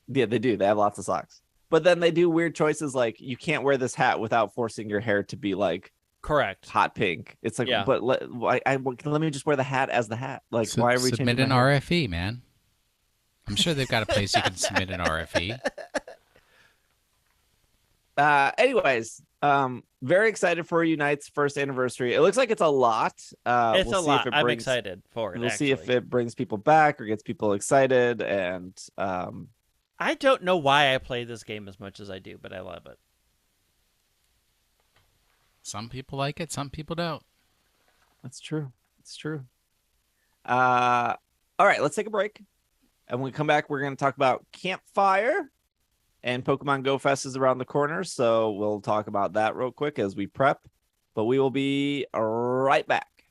Yeah, they do. They have lots of socks. But then they do weird choices like you can't wear this hat without forcing your hair to be like correct hot pink. It's like, but let me just wear the hat as the hat. Like, why are we submit an RFE, man? I'm sure they've got a place you can submit an RFE. Anyways, very excited for Unite's first anniversary. It looks like it's a lot. It's a lot. I'm excited for it. We'll see if it brings people back or gets people excited. And I don't know why I play this game as much as I do, but I love it. Some people like it, some people don't. That's true. It's true. All right, let's take a break. And when we come back, we're going to talk about Campfire. And Pokemon Go Fest is around the corner, so we'll talk about that real quick as we prep. But we will be right back.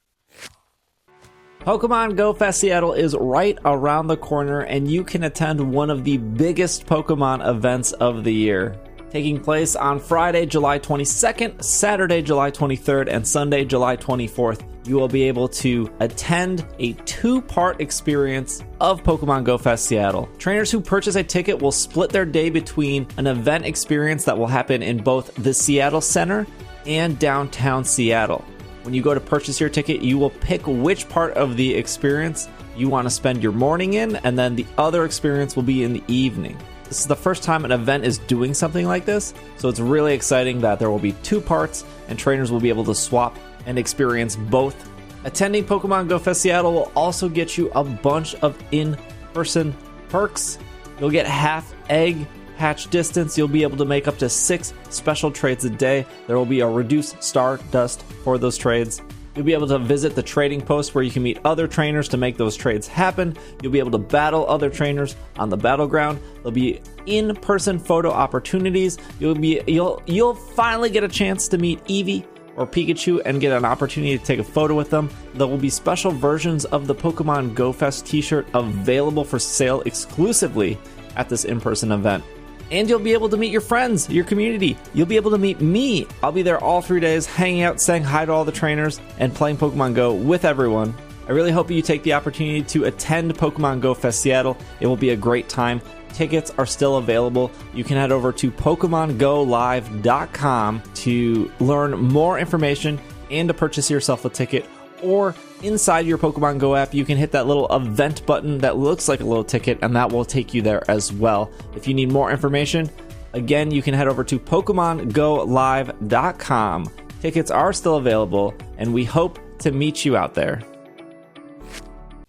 Pokemon Go Fest Seattle is right around the corner, and you can attend one of the biggest Pokemon events of the year. taking place on Friday, July 22nd, Saturday, July 23rd, and Sunday, July 24th. You will be able to attend a 2-part experience of Pokemon GO Fest Seattle. Trainers who purchase a ticket will split their day between an event experience that will happen in both the Seattle Center and downtown Seattle. When you go to purchase your ticket, you will pick which part of the experience you want to spend your morning in, and then the other experience will be in the evening. This is the first time an event is doing something like this, so it's really exciting that there will be 2 parts and trainers will be able to swap and experience both. Attending Pokemon GO Fest Seattle will also get you a bunch of in-person perks. You'll get half egg hatch distance. You'll be able to make up to 6 special trades a day. There will be a reduced star dust for those trades. You'll be able to visit the trading post where you can meet other trainers to make those trades happen. You'll be able to battle other trainers on the battleground. There'll be in-person photo opportunities. You'll finally get a chance to meet Eevee or Pikachu and get an opportunity to take a photo with them. There will be special versions of the Pokemon GO Fest t-shirt available for sale exclusively at this in-person event. And you'll be able to meet your friends, your community. You'll be able to meet me. I'll be there all 3 days, hanging out, saying hi to all the trainers, and playing Pokemon Go with everyone. I really hope you take the opportunity to attend Pokemon GO Fest Seattle. It will be a great time. Tickets are still available. You can head over to PokemonGoLive.com to learn more information and to purchase yourself a ticket. Or inside your Pokemon Go app, you can hit that little event button that looks like a little ticket, and that will take you there as well. If you need more information, again, you can head over to PokemonGoLive.com. Tickets are still available, and we hope to meet you out there.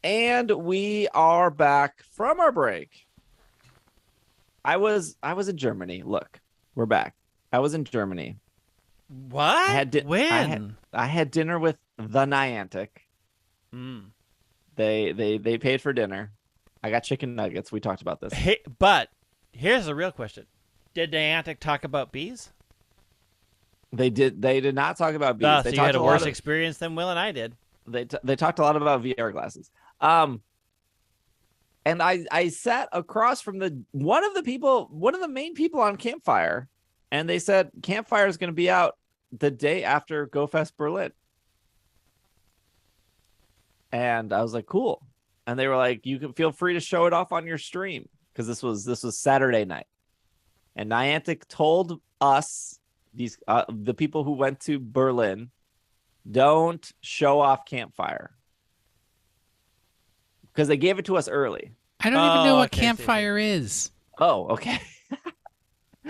And we are back from our break. I was in Germany. Look, we're back. I was in Germany. What? When? I had dinner with the Niantic. They paid for dinner. I got chicken nuggets. We talked about this. Hey, but here's the real question: did Niantic talk about bees? They did. They did not talk about bees. So you had a worse experience than Will and I did. They talked a lot about VR glasses. And I sat across from one of the main people on Campfire, and they said Campfire is going to be out the day after Go Fest Berlin. And I was like, cool. And they were like, you can feel free to show it off on your stream, because this was Saturday night. And Niantic told us, the people who went to Berlin, don't show off Campfire, because they gave it to us early. I don't even know what Campfire is. Oh, okay.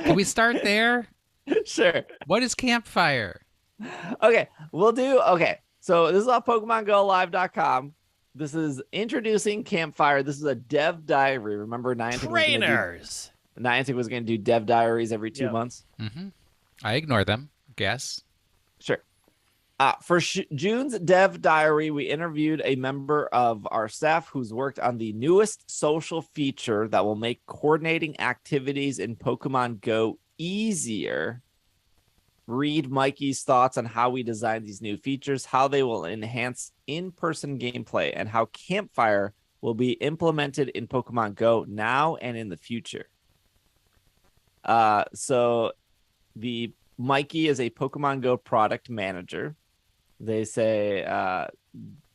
Can we start there? Sure. What is Campfire? Okay, so this is off PokemonGoLive.com. This is introducing Campfire. This is a dev diary. Remember, Niantic was going to do dev diaries every 2 months. Mm-hmm. I ignore them. Guess. Sure. For June's dev diary, we interviewed a member of our staff who's worked on the newest social feature that will make coordinating activities in Pokemon Go easier. Read Mikey's thoughts on how we designed these new features, how they will enhance in-person gameplay, and how Campfire will be implemented in Pokemon Go now and in the future. So Mikey is a Pokemon Go product manager. They say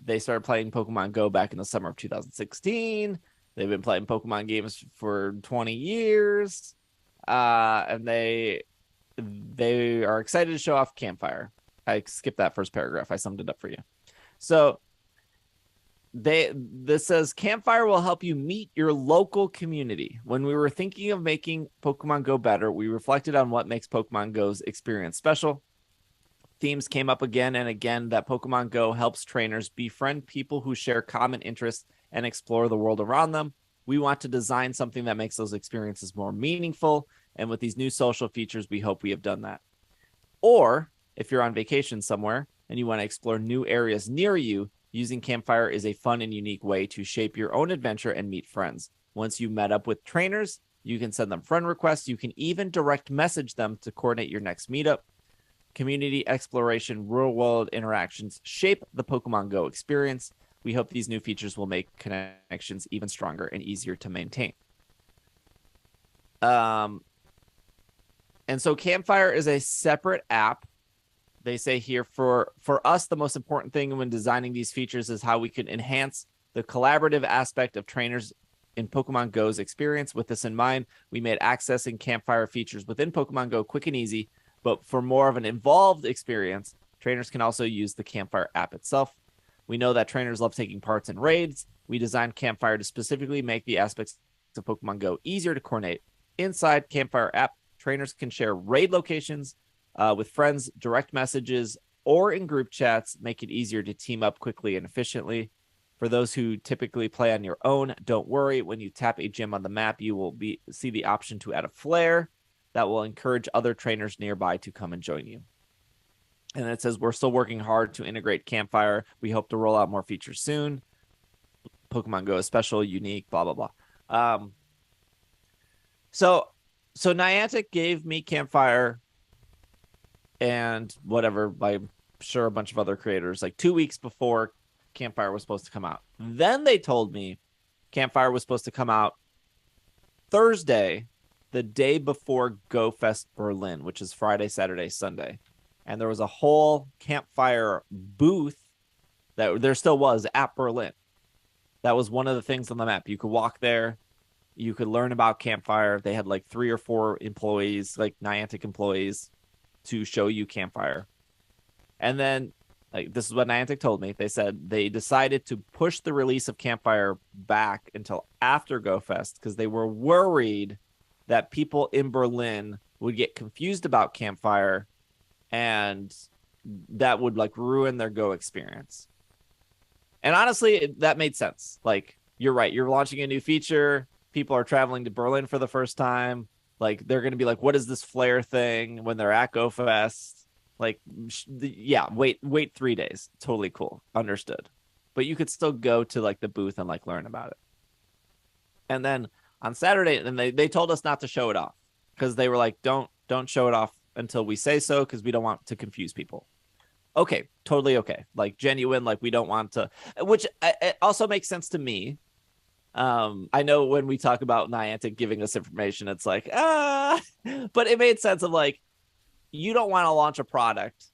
they started playing Pokemon Go back in the summer of 2016. They've been playing Pokemon games for 20 years. And they are excited to show off Campfire. I skipped that first paragraph. I summed it up for you. So this says Campfire will help you meet your local community. When we were thinking of making Pokemon Go better, we reflected on what makes Pokemon Go's experience special. Themes came up again and again that Pokemon Go helps trainers befriend people who share common interests and explore the world around them. We want to design something that makes those experiences more meaningful. And with these new social features, we hope we have done that. Or if you're on vacation somewhere and you want to explore new areas near you, using Campfire is a fun and unique way to shape your own adventure and meet friends. Once you met up with trainers, you can send them friend requests. You can even direct message them to coordinate your next meetup. Community exploration, real-world interactions shape the Pokemon Go experience. We hope these new features will make connections even stronger and easier to maintain. And And so Campfire is a separate app. They say here, for us, the most important thing when designing these features is how we can enhance the collaborative aspect of trainers in Pokemon Go's experience. With this in mind, we made accessing Campfire features within Pokemon Go quick and easy, but for more of an involved experience, trainers can also use the Campfire app itself. We know that trainers love taking parts in raids. We designed Campfire to specifically make the aspects of Pokemon Go easier to coordinate. Inside Campfire app, trainers can share raid locations with friends, direct messages, or in group chats, make it easier to team up quickly and efficiently. For those who typically play on your own, don't worry. When you tap a gym on the map, you will see the option to add a flare that will encourage other trainers nearby to come and join you. And it says, we're still working hard to integrate Campfire. We hope to roll out more features soon. Pokemon Go is special, unique, blah, blah, blah. So Niantic gave me Campfire and whatever, I'm sure a bunch of other creators, like 2 weeks before Campfire was supposed to come out. Then they told me Campfire was supposed to come out Thursday, the day before Go Fest Berlin, which is Friday, Saturday, Sunday. And there was a whole Campfire booth that there still was at Berlin. That was one of the things on the map. You could walk there. You could learn about Campfire. They had like 3 or 4 employees, like Niantic employees, to show you Campfire. And then, like, this is what Niantic told me. They said they decided to push the release of Campfire back until after Go Fest because they were worried that people in Berlin would get confused about Campfire and that would like ruin their Go experience. And honestly, that made sense. Like, you're right. You're launching a new feature. People are traveling to Berlin for the first time. Like, they're going to be like, what is this flare thing when they're at Go Fest? Like, yeah, wait 3 days. Totally cool. Understood. But you could still go to like the booth and like learn about it. And then on Saturday, and they told us not to show it off because they were like, don't show it off until we say so because we don't want to confuse people. Okay, totally okay. Like, genuine, like, we don't want to, which it also makes sense to me. I know when we talk about Niantic giving us information, it's like, but it made sense of like, you don't want to launch a product,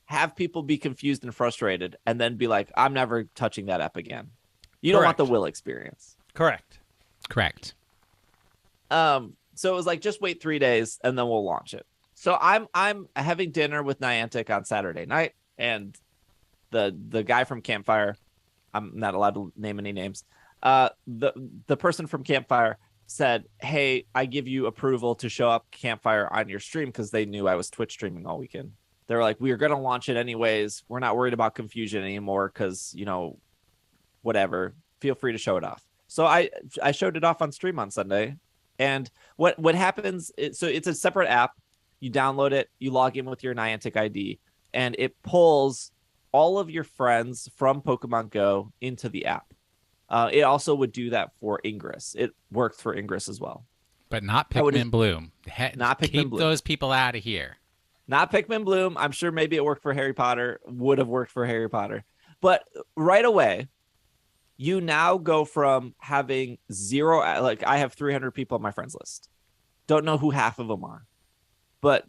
have people be confused and frustrated, and then be like, I'm never touching that app again. You don't want the Will experience. Correct. So it was like, just wait 3 days and then we'll launch it. So I'm having dinner with Niantic on Saturday night, and the guy from Campfire, I'm not allowed to name any names. The person from Campfire said, hey, I give you approval to show up Campfire on your stream, because they knew I was Twitch streaming all weekend. They were like, we are going to launch it anyways. We're not worried about confusion anymore because, you know, whatever. Feel free to show it off. So I showed it off on stream on Sunday. And what happens, so it's a separate app. You download it, you log in with your Niantic ID, and it pulls all of your friends from Pokemon Go into the app. It also would do that for Ingress. It worked for Ingress as well. But not Pikmin Bloom. Not Pikmin Keep Bloom. those people out of here. Not Pikmin Bloom. I'm sure maybe it worked for Harry Potter. Would have worked for Harry Potter. But right away, you now go from having 0... Like, I have 300 people on my friends list. Don't know who half of them are. But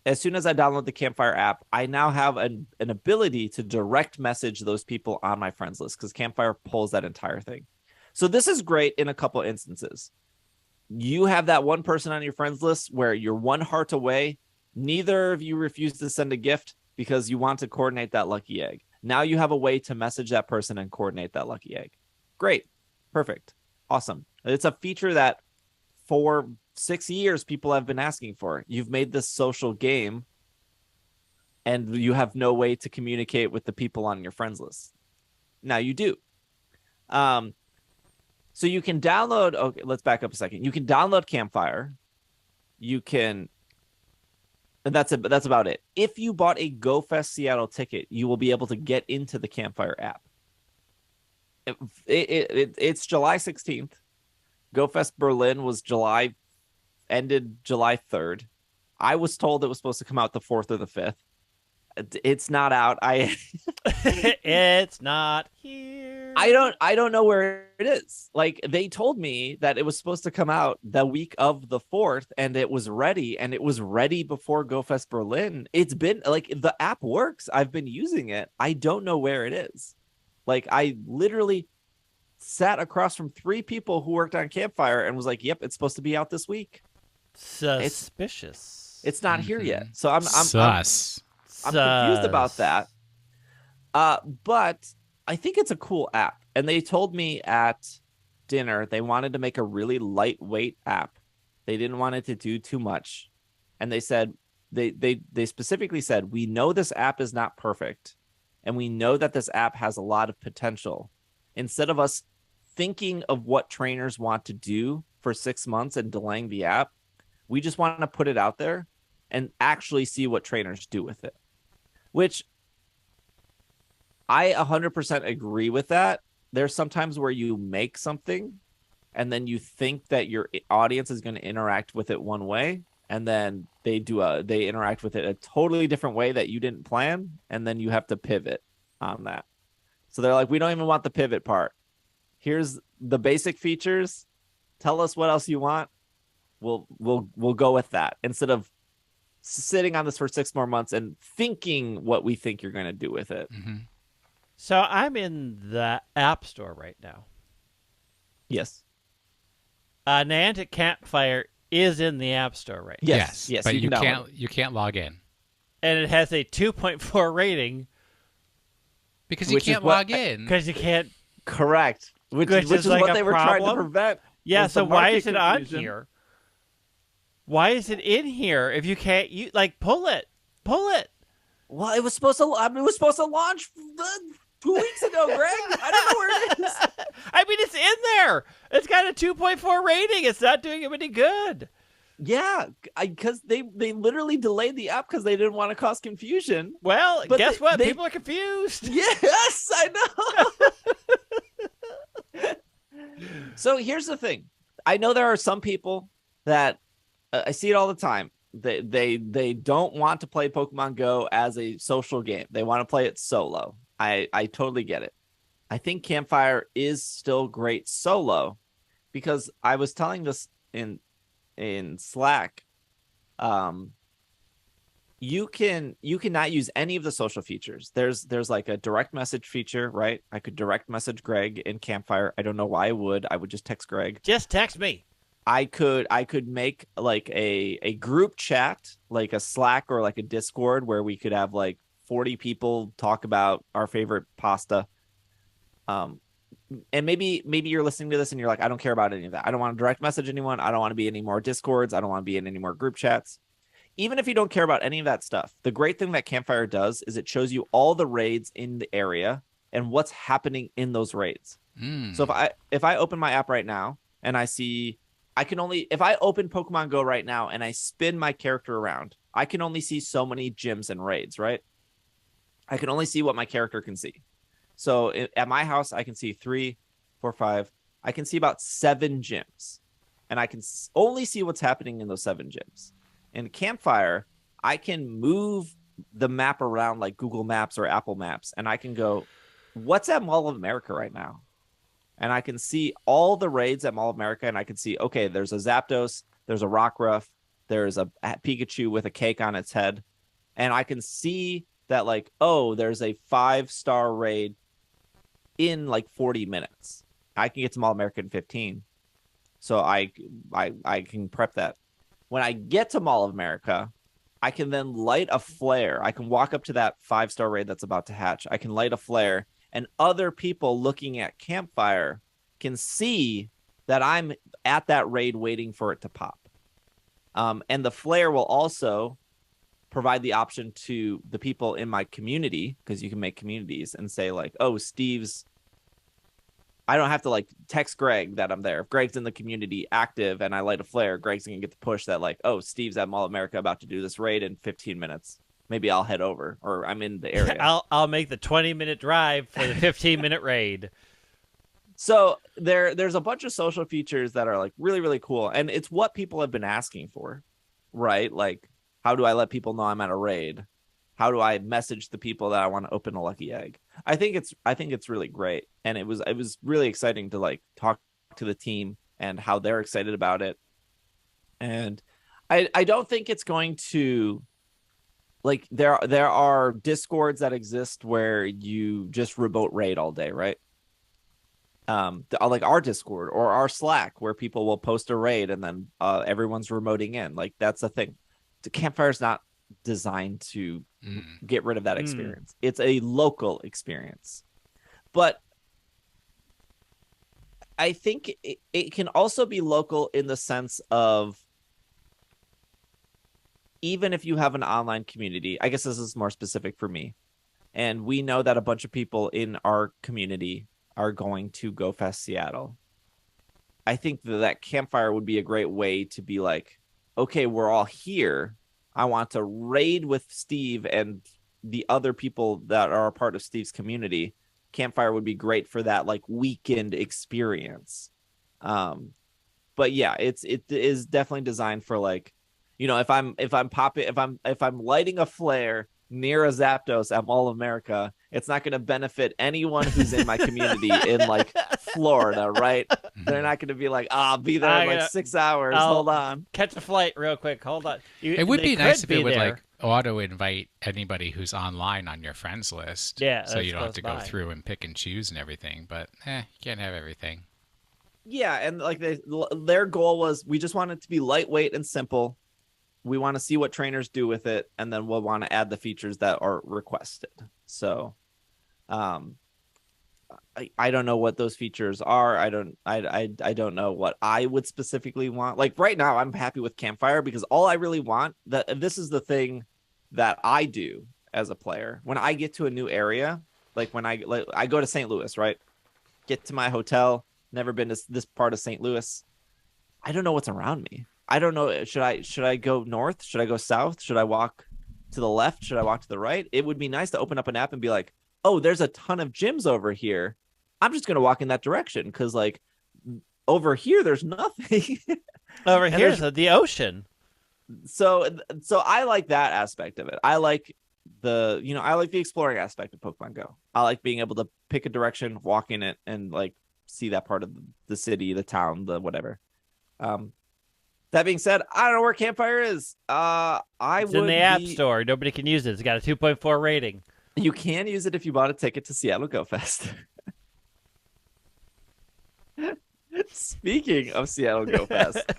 as soon as I download the Campfire app, I now have an ability to direct message those people on my friends list, because Campfire pulls that entire thing. So this is great in a couple instances. You have that one person on your friends list where you're one heart away. Neither of you refuse to send a gift because you want to coordinate that lucky egg. Now you have a way to message that person and coordinate that lucky egg. Great. Perfect. Awesome. It's a feature that for 6 years people have been asking for. You've made this social game and you have no way to communicate with the people on your friends list. Now you do. So you can download, okay, let's back up a second. You can download Campfire. You can, and that's about it. If you bought a Go Fest Seattle ticket, you will be able to get into the Campfire app. It's July 16th. Go Fest Berlin was ended July 3rd. I was told it was supposed to come out the 4th or the 5th. It's not out. It's not here. I don't know where it is. Like, they told me that it was supposed to come out the week of the 4th, and it was ready before Go Fest Berlin. It's been like, the app works. I've been using it. I don't know where it is. Like, I literally sat across from 3 people who worked on Campfire and was like, "Yep, it's supposed to be out this week." Suspicious. It's not here yet. So I'm Sus. I'm confused about that. But I think it's a cool app. And they told me at dinner they wanted to make a really lightweight app. They didn't want it to do too much. And they said they specifically said, "We know this app is not perfect, and we know that this app has a lot of potential. Instead of us thinking of what trainers want to do for 6 months and delaying the app, we just want to put it out there and actually see what trainers do with it." Which I 100% agree with that. There's sometimes where you make something and then you think that your audience is going to interact with it one way, and then they interact with it a totally different way that you didn't plan, and then you have to pivot on that. So they're like, "We don't even want the pivot part. Here's the basic features. Tell us what else you want. We'll go with that," instead of sitting on this for 6 more months and thinking what we think you're going to do with it. Mm-hmm. So I'm in the App Store right now. Yes. Niantic Campfire is in the App Store right now. Yes. But you can't log in. And it has a 2.4 rating. Because you can't log in. Because you can't. Correct. Which is like what they were trying to prevent. Yeah, so why is it on here? Why is it in here if you can't pull it? Pull it. Well, it was supposed to launch 2 weeks ago, Greg. I don't know where it is. I mean, it's in there. It's got a 2.4 rating. It's not doing him any good. Yeah, because they literally delayed the app because they didn't want to cause confusion. Well, but guess what? People are confused. Yes, I know. So here's the thing. I know there are some people that I see it all the time. They don't want to play Pokemon Go as a social game. They want to play it solo. I totally get it. I think Campfire is still great solo, because I was telling this in Slack. You cannot use any of the social features. There's like a direct message feature, right? I could direct message Greg in Campfire. I don't know why I would just text Greg. Just text me. I could make like a group chat, like a Slack or like a Discord, where we could have like 40 people talk about our favorite pasta. And maybe you're listening to this and you're like, I don't care about any of that. I don't want to direct message anyone. I don't want to be in any more Discords. I don't want to be in any more group chats. Even if you don't care about any of that stuff, the great thing that Campfire does is it shows you all the raids in the area and what's happening in those raids. So if I open my app right now and I see, if I open Pokemon Go right now and I spin my character around, I can only see so many gyms and raids, right? I can only see what my character can see. So at my house, I can see 3, 4, 5. I can see about 7 gyms, and I can only see what's happening in those 7 gyms. In Campfire, I can move the map around like Google Maps or Apple Maps, and I can go, what's at Mall of America right now? And I can see all the raids at Mall of America, and I can see, okay, there's a Zapdos, there's a Rockruff, there's a Pikachu with a cake on its head, and I can see that, like, oh, there's a 5-star raid in like 40 minutes. I can get to Mall of America in 15. So I can prep that. When I get to Mall of America, I can then light a flare. I can walk up to that 5-star raid that's about to hatch. I can light a flare, and other people looking at Campfire can see that I'm at that raid waiting for it to pop. And the flare will also provide the option to the people in my community, because you can make communities, and say like, oh, Steve's, I don't have to like text Greg that I'm there. If Greg's in the community active and I light a flare, Greg's gonna get the push that like, oh, Steve's at Mall of America about to do this raid in 15 minutes. Maybe I'll head over, or I'm in the area. I'll make the 20-minute drive for the 15-minute raid. So there's a bunch of social features that are like really, really cool, and it's what people have been asking for, right? Like, how do I let people know I'm at a raid? How do I message the people that I want to open a lucky egg? I think it's really great. and it was really exciting to like talk to the team and how they're excited about it. And I don't think it's going to, like, there are Discords that exist where you just remote raid all day, right? Like our Discord or our Slack, where people will post a raid and then everyone's remoting in. Like, that's a thing. The Campfire's not designed to get rid of that experience. It's a local experience. But I think it can also be local in the sense of, even if you have an online community, I guess this is more specific for me, and we know that a bunch of people in our community are going to Go Fest Seattle. I think that Campfire would be a great way to be like, okay, we're all here. I want to raid with Steve and the other people that are a part of Steve's community. Campfire would be great for that like weekend experience. But yeah, it is definitely designed for like, if I'm lighting a flare near a Zapdos at Mall of America, it's not going to benefit anyone who's in my community in like Florida, right? They're not going to be like, I'll be there in like 6 hours. Hold on. Catch a flight real quick. Hold on. It would be nice if it would like auto invite anybody who's online on your friends list. Yeah. So you don't have to go through and pick and choose and everything. But you can't have everything. Yeah, and like their goal was, we just want it to be lightweight and simple. We want to see what trainers do with it, and then we'll want to add the features that are requested. So I don't know what those features are. I don't know what I would specifically want. Like right now, I'm happy with Campfire because all I really want, this is the thing that I do as a player. When I get to a new area, like when I go to St. Louis, right? Get to my hotel, never been to this part of St. Louis. I don't know what's around me. I don't know. Should I go north? Should I go south? Should I walk to the left? Should I walk to the right? It would be nice to open up an app and be like, oh, there's a ton of gyms over here. I'm just going to walk in that direction because like over here, there's nothing. Over here is the ocean. So I like that aspect of it. I like the exploring aspect of Pokemon Go. I like being able to pick a direction, walk in it, and like see that part of the city, the town, the whatever. That being said, I don't know where Campfire is. It's in the App Store. Nobody can use it. It's got a 2.4 rating. You can use it if you bought a ticket to Seattle Go Fest. Speaking of Seattle Go Fest,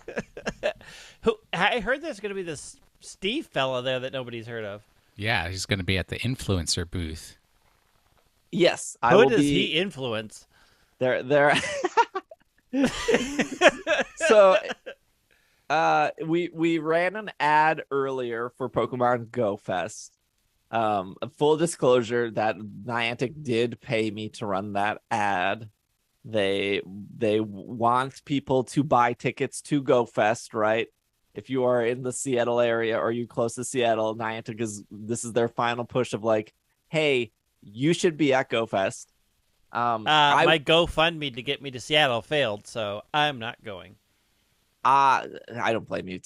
I heard there's going to be this Steve fella there that nobody's heard of. Yeah, he's going to be at the influencer booth. Yes, Who does he influence? There. So. We ran an ad earlier for Pokemon Go Fest. Full disclosure that Niantic did pay me to run that ad. They want people to buy tickets to Go Fest, right? If you are in the Seattle area or you close to Seattle, Niantic this is their final push of like, hey, you should be at Go Fest. My GoFundMe to get me to Seattle failed, so I'm not going. I don't blame you.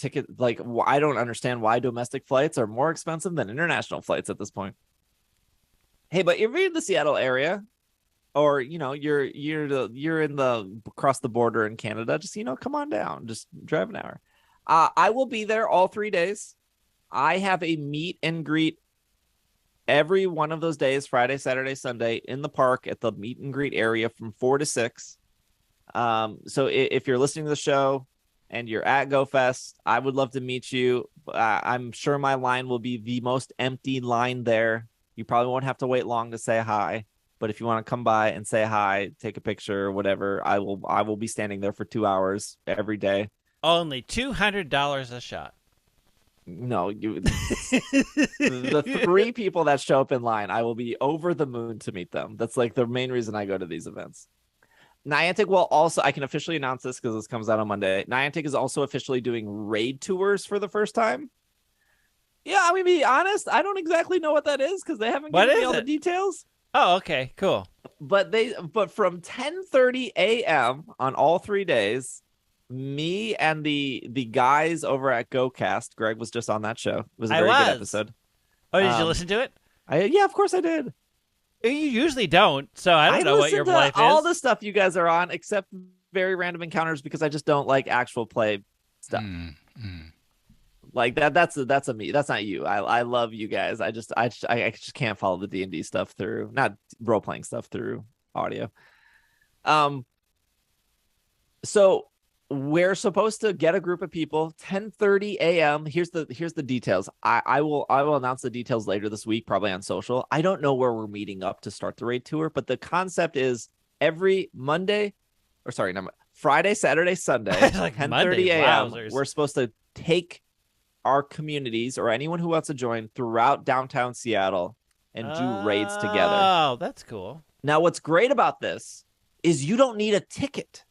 I don't understand why domestic flights are more expensive than international flights at this point. Hey, but if you're in the Seattle area, or you're in the across the border in Canada, just come on down, just drive an hour. I will be there all 3 days. I have a meet and greet every one of those days, Friday, Saturday, Sunday, in the park at the meet and greet area from 4 to 6. So if you're listening to the show and you're at Go Fest, I would love to meet you. I'm sure my line will be the most empty line there. You probably won't have to wait long to say hi, but if you want to come by and say hi, take a picture, whatever, I will be standing there for 2 hours every day. Only $200 a shot. No, the 3 people that show up in line, I will be over the moon to meet them. That's like the main reason I go to these events. Niantic will also, I can officially announce this because this comes out on Monday. Niantic is also officially doing raid tours for the first time. Yeah, I'm going to be honest. I don't exactly know what that is because they haven't given me all the details. Oh, okay, cool. But from 10:30 a.m. on all 3 days, me and the guys over at GoCast, Greg was just on that show. It was a very good episode. Oh, did you listen to it? Yeah, of course I did. You usually don't, so I don't know what your life is. All the stuff you guys are on, except very random encounters, because I just don't like actual play stuff. Like that's a me. That's not you. I love you guys. I just can't follow the D&D stuff through, not role playing stuff through audio. So we're supposed to get a group of people 10:30 a.m. Here's the details. I will announce the details later this week, probably on social. I don't know where we're meeting up to start the raid tour, but the concept is every Friday, Saturday, Sunday, like 10:30 a.m. We're supposed to take our communities or anyone who wants to join throughout downtown Seattle and do raids together. Oh, that's cool. Now, what's great about this is you don't need a ticket.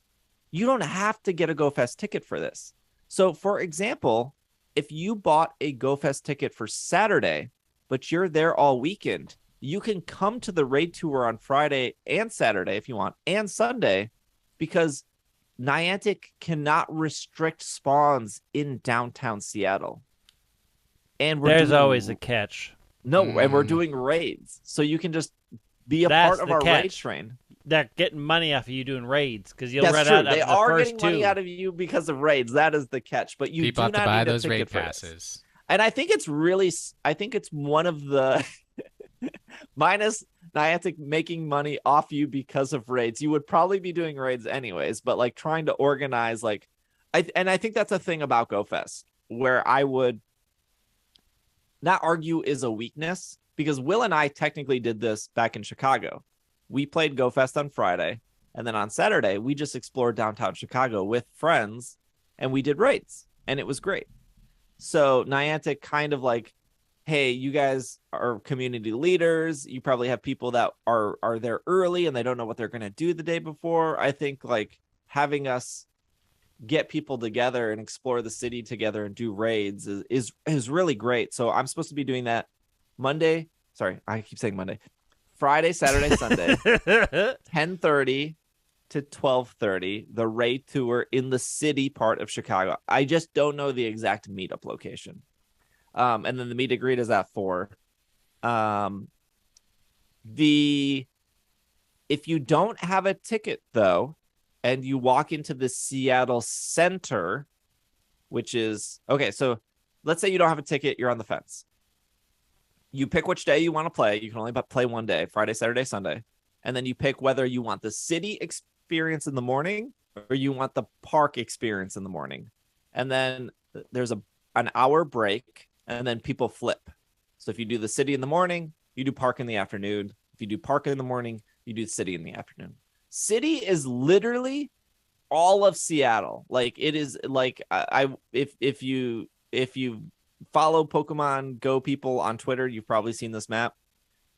You don't have to get a Go Fest ticket for this. So, for example, if you bought a Go Fest ticket for Saturday, but you're there all weekend, you can come to the raid tour on Friday and Saturday if you want, and Sunday, because Niantic cannot restrict spawns in downtown Seattle. And there's always a catch. No, and we're doing raids. So you can just be a part of our raid train. They're getting money off of you doing raids because you'll run out of the first two. They are getting money out of you because of raids. That is the catch. But you do not to buy need those a raid ticket passes. And I think it's one of the minus Niantic making money off you because of raids. You would probably be doing raids anyways, but like trying to organize I think that's a thing about Go Fest where I would not argue is a weakness, because Will and I technically did this back in Chicago. We played Go Fest on Friday, and then on Saturday we just explored downtown Chicago with friends and we did raids, and it was great. So Niantic kind of like, hey, you guys are community leaders. You probably have people that are there early and they don't know what they're going to do the day before. I think like having us get people together and explore the city together and do raids is really great. So I'm supposed to be doing that Monday. Sorry, I keep saying Monday. Friday, Saturday, Sunday, 10:30 to 12:30, the raid tour in the city part of Chicago. I just don't know the exact meetup location. And then the meet and greet is at 4. If you don't have a ticket though, and you walk into the Seattle Center, which is okay. So let's say you don't have a ticket, you're on the fence. You pick which day you want to play. You can only play one day, Friday, Saturday, Sunday. And then you pick whether you want the city experience in the morning or you want the park experience in the morning. And then there's an hour break, and then people flip. So if you do the city in the morning, you do park in the afternoon. If you do park in the morning, you do the city in the afternoon. City is literally all of Seattle. Like it is like if you follow Pokemon Go people on Twitter, you've probably seen this map.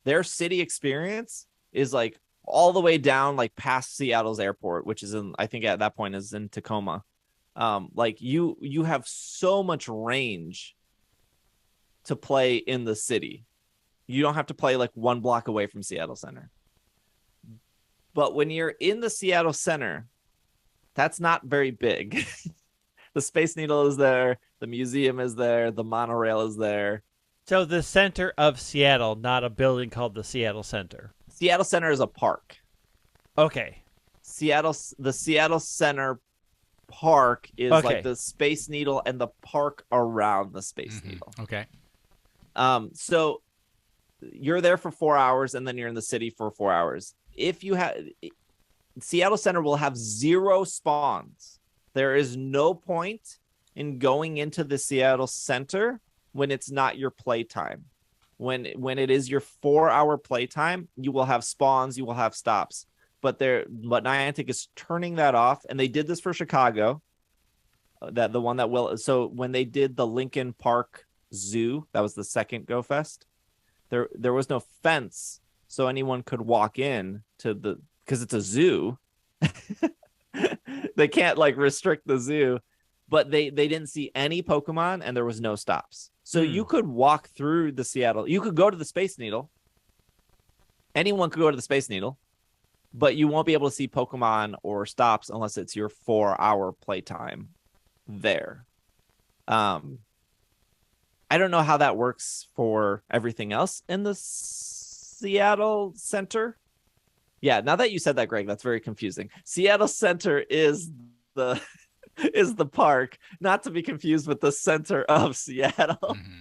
Their city experience is like all the way down, like past Seattle's airport, which is I think at that point is in Tacoma. Like you have so much range to play in the city. You don't have to play like one block away from Seattle Center. But when you're in the Seattle Center, that's not very big. The Space Needle is there. The museum is there. The monorail is there. So the center of Seattle, not a building called the Seattle Center. Seattle Center is a park. Okay. The Seattle Center park is like the Space Needle and the park around the Space Needle. Okay. So you're there for 4 hours, and then you're in the city for 4 hours. If you have Seattle Center will have 0 spawns. There is no point in going into the Seattle Center when it's not your playtime. When it is your 4-hour playtime, you will have spawns, you will have stops. But Niantic is turning that off, and they did this for Chicago. So when they did the Lincoln Park Zoo, that was the second Go Fest. There was no fence, so anyone could walk in because it's a zoo. They can't like restrict the zoo, but they didn't see any Pokemon, and there was no stops. So you could walk through the Seattle. You could go to the Space Needle. Anyone could go to the Space Needle, but you won't be able to see Pokemon or stops unless it's your 4-hour playtime there. I don't know how that works for everything else in the Seattle Center. Yeah, now that you said that, Greg, that's very confusing. Seattle Center is the is the park, not to be confused with the center of Seattle. Mm-hmm.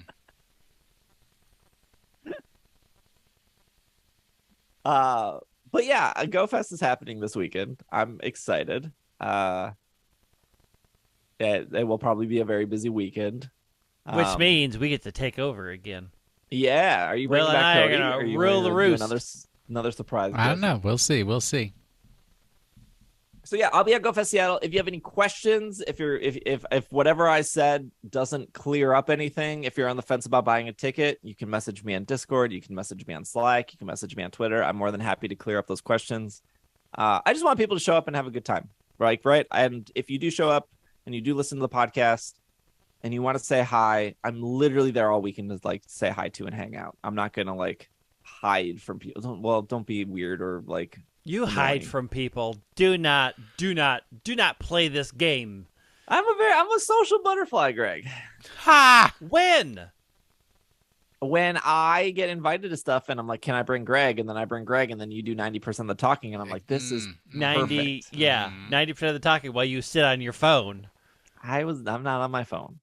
But yeah, Go Fest is happening this weekend. I'm excited. It will probably be a very busy weekend. Which means we get to take over again. Yeah. Are you bringing Will and back I Cody? are gonna Or are you rule gonna the do roost. another surprise? I don't know. We'll see. So yeah, I'll be at Go Fest Seattle. If you have any questions, if whatever I said doesn't clear up anything, if you're on the fence about buying a ticket, you can message me on Discord, you can message me on Slack, you can message me on Twitter. I'm more than happy to clear up those questions. I just want people to show up and have a good time, right? And if you do show up and you do listen to the podcast and you want to say hi, I'm literally there all weekend to like say hi to and hang out. I'm not gonna like hide from people. Don't be weird or like. You annoying. hide from people. Do not play this game. I'm a social butterfly, Greg. Ha! When I get invited to stuff and I'm like, can I bring Greg? And then I bring Greg and then you do 90% of the talking and I'm like, this is 90. perfect. Yeah, 90% of the talking while you sit on your phone. I'm not on my phone.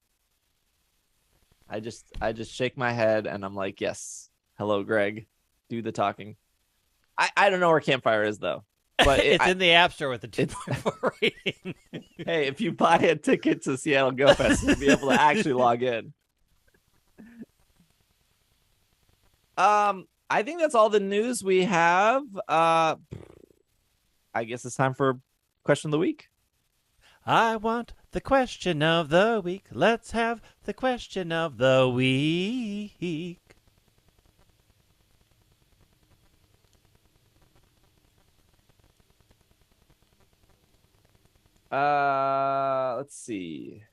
I just shake my head and I'm like, yes, hello, Greg. Do the talking. I don't know where Campfire is though, but it's in the App Store with the 2.4 rating. Hey, if you buy a ticket to Seattle Go Fest, you'll be able to actually log in. I think that's all the news we have. I guess it's time for question of the week. I want the question of the week. Let's have the question of the week. Let's see.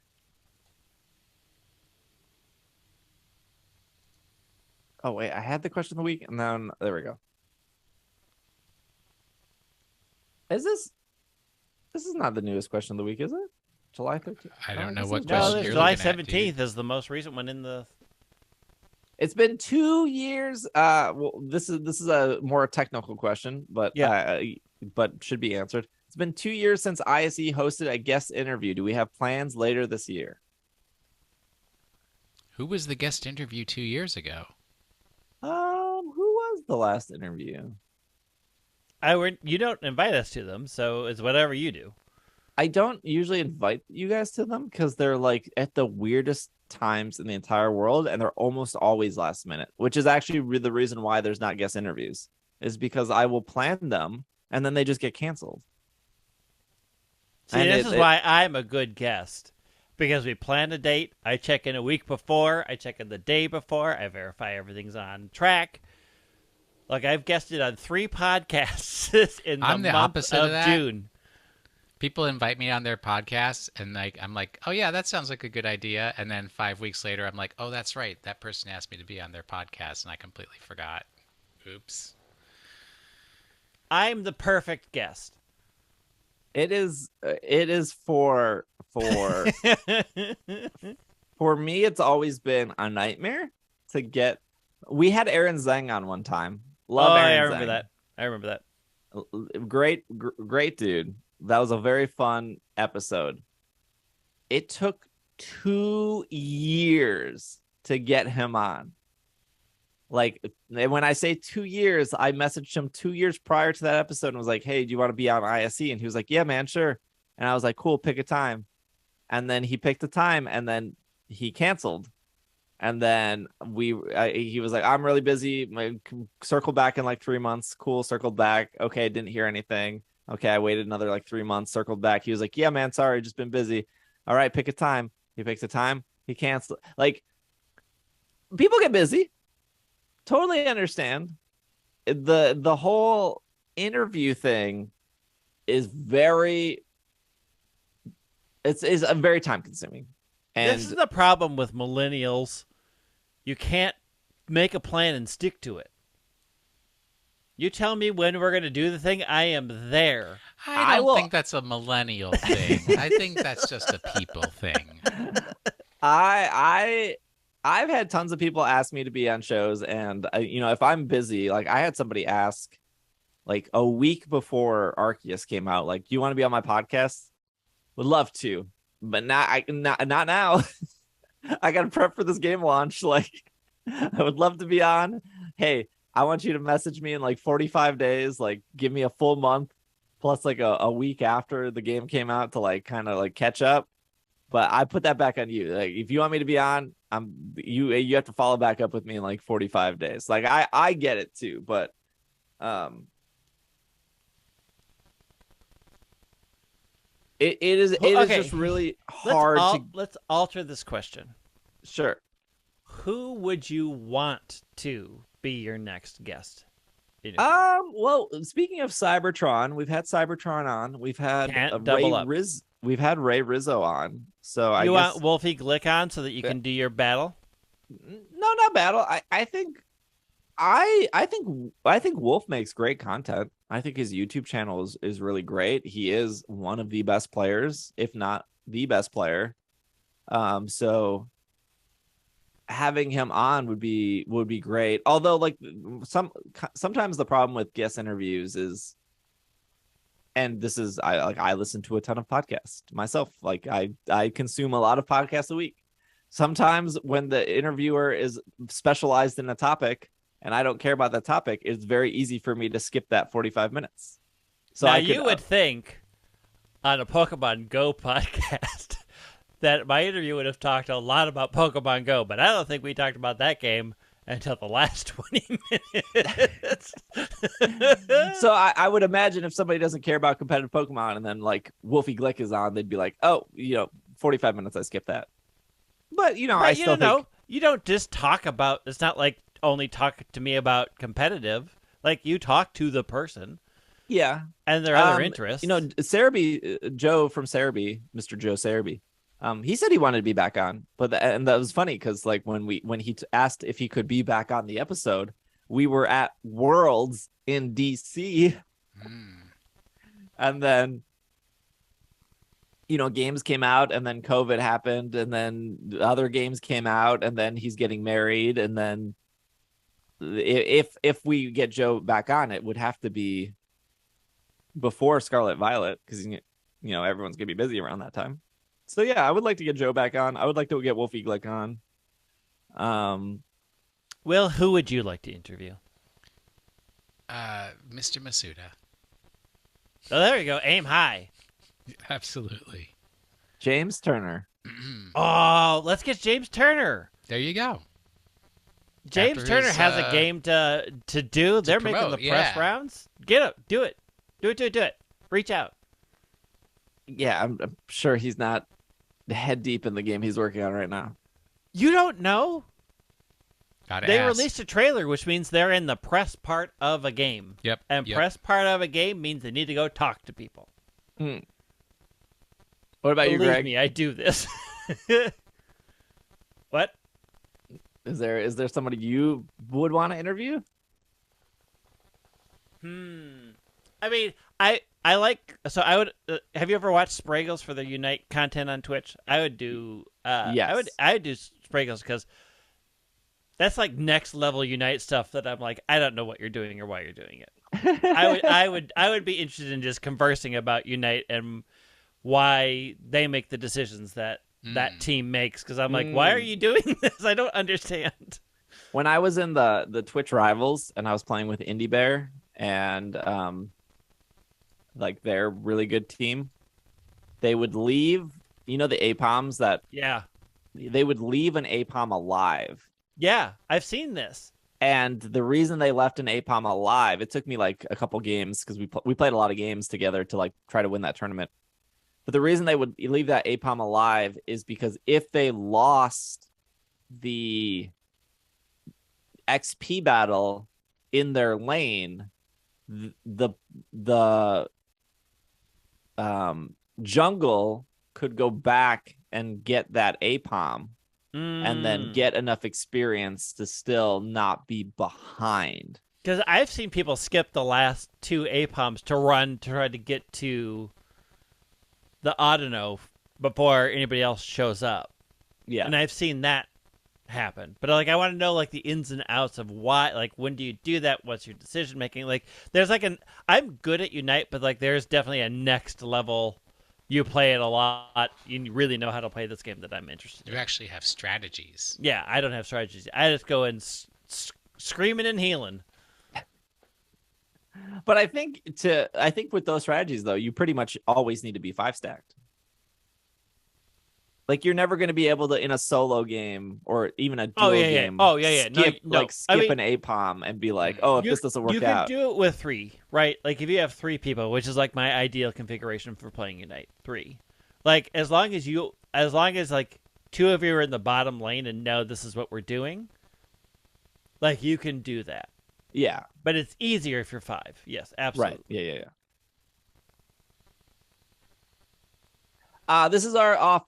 Oh wait, I had the question of the week, and then there we go. This is not the newest question of the week, is it? July 13th. I don't know what No, question you're July looking at, 17th is the most recent one in the. It's been 2 years. Well, this is a more technical question, but but should be answered. It's been 2 years since ISE hosted a guest interview. Do we have plans later this year? Who was the guest interview 2 years ago? Who was the last interview? You don't invite us to them, so it's whatever you do. I don't usually invite you guys to them because they're like at the weirdest times in the entire world, and they're almost always last minute, which is actually the reason why there's not guest interviews, is because I will plan them and then they just get canceled. See, this is why I'm a good guest. Because we plan a date, I check in a week before, I check in the day before, I verify everything's on track. Like, I've guested on 3 podcasts in the month of June. People invite me on their podcasts, and I'm like, oh yeah, that sounds like a good idea. And then 5 weeks later, I'm like, oh, that's right, that person asked me to be on their podcast, and I completely forgot. Oops. I'm the perfect guest. It is for for me, it's always been a nightmare to get. We had Aaron Zeng on one time. Love Aaron Zeng. I remember that. Great dude. That was a very fun episode. It took 2 years to get him on. Like, when I say 2 years, I messaged him 2 years prior to that episode and was like, hey, do you want to be on ISE? And he was like, yeah, man, sure. And I was like, cool, pick a time. And then he picked a time and then he canceled. And then he was like, I'm really busy. Circle back in like 3 months. Cool, circled back. Okay, didn't hear anything. Okay, I waited another like 3 months, circled back. He was like, yeah, man, sorry, just been busy. All right, pick a time. He picked a time. He canceled. Like, people get busy. Totally understand. The whole interview thing is very time consuming. And this is the problem with millennials. You can't make a plan and stick to it. You tell me when we're going to do the thing, I am there. I don't think that's a millennial thing. I think that's just a people thing. I I've had tons of people ask me to be on shows, and if I'm busy, like I had somebody ask like a week before Arceus came out, like, do you want to be on my podcast? Would love to, but not now. I got to prep for this game launch. Like, I would love to be on. Hey, I want you to message me in like 45 days, like give me a full month plus like a week after the game came out to like kind of like catch up. But I put that back on you. Like, if you want me to be on, you have to follow back up with me in like 45 days. Like I get it too, but it is just really hard let's alter this question. Sure. Who would you want to be your next guest? Well, speaking of Cybertron, we've had Cybertron on. We've had We've had Ray Rizzo on. So I guess... want Wolfie Glick on so that you can do your battle? No, not battle. I think Wolf makes great content. I think his YouTube channel is really great. He is one of the best players, if not the best player. So having him on would be great. Although, like, sometimes the problem with guest interviews is, and this is, I listen to a ton of podcasts myself. Like I consume a lot of podcasts a week. Sometimes when the interviewer is specialized in a topic and I don't care about that topic, it's very easy for me to skip that 45 minutes. So now you would think on a Pokemon Go podcast that my interview would have talked a lot about Pokemon Go, but I don't think we talked about that game until the last 20 minutes. So I would imagine if somebody doesn't care about competitive Pokemon and then like Wolfie Glick is on, they'd be like, oh, 45 minutes, I skipped that. But, I still think... You don't just talk about... It's not like only talk to me about competitive. Like, you talk to the person. Yeah. And their other interests. Sarumi, Joe from Sarumi, Mr. Joe Sarumi, he said he wanted to be back on, and that was funny because like when he asked if he could be back on the episode, we were at Worlds in DC, and then games came out, and then COVID happened, and then other games came out, and then he's getting married, and then if we get Joe back on, it would have to be before Scarlet Violet because everyone's gonna be busy around that time. So yeah, I would like to get Joe back on. I would like to get Wolfie Glick on. Will, who would you like to interview? Mr. Masuda. Oh, there you go. Aim high. Absolutely. James Turner. Oh, let's get James Turner. There you go. James Turner has a game to do. They're making the press rounds. Get up. Do it. Do it. Reach out. Yeah, I'm sure he's not head deep in the game he's working on right now. You don't know? They ask. Released a trailer, which means they're in the press part of a game. Yep. And press part of a game means they need to go talk to people. What about you, Greg? Believe me, I do this. What? Is there somebody you would want to interview? I mean, I like, so I would, have you ever watched Spraggles for their Unite content on Twitch? I would do, yes. I would do Spraggles because that's like next level Unite stuff that I'm like, I don't know what you're doing or why you're doing it. I would be interested in just conversing about Unite and why they make the decisions that that team makes. Cause I'm like, why are you doing this? I don't understand. When I was in the Twitch Rivals and I was playing with Indie Bear and, like their really good team, they would leave, the APOMs that... Yeah. They would leave an APOM alive. Yeah, I've seen this. And the reason they left an APOM alive, it took me like a couple games because we played a lot of games together to like try to win that tournament. But the reason they would leave that APOM alive is because if they lost the XP battle in their lane, the jungle could go back and get that APOM and then get enough experience to still not be behind. Because I've seen people skip the last two APOMs to try to get to the Audino before anybody else shows up. Yeah. And I've seen that happen. But like I want to know like the ins and outs of why, like when do you do that? What's your decision making? Like there's like I'm good at Unite, but like there's definitely a next level. You play it a lot. You really know how to play this game that I'm interested in. You actually have strategies. Yeah, I don't have strategies. I just go and screaming and healing. But I think with those strategies though, you pretty much always need to be 5-stacked. Like you're never going to be able to in a solo game or even a duo game. Skip an APOM and be like, if this doesn't work out. You can do it with 3, right? Like if you have 3 people, which is like my ideal configuration for playing Unite, 3. Like as long as like 2 of you are in the bottom lane and know this is what we're doing, like you can do that. Yeah, but it's easier if you're 5. Yes, absolutely. Right. This is our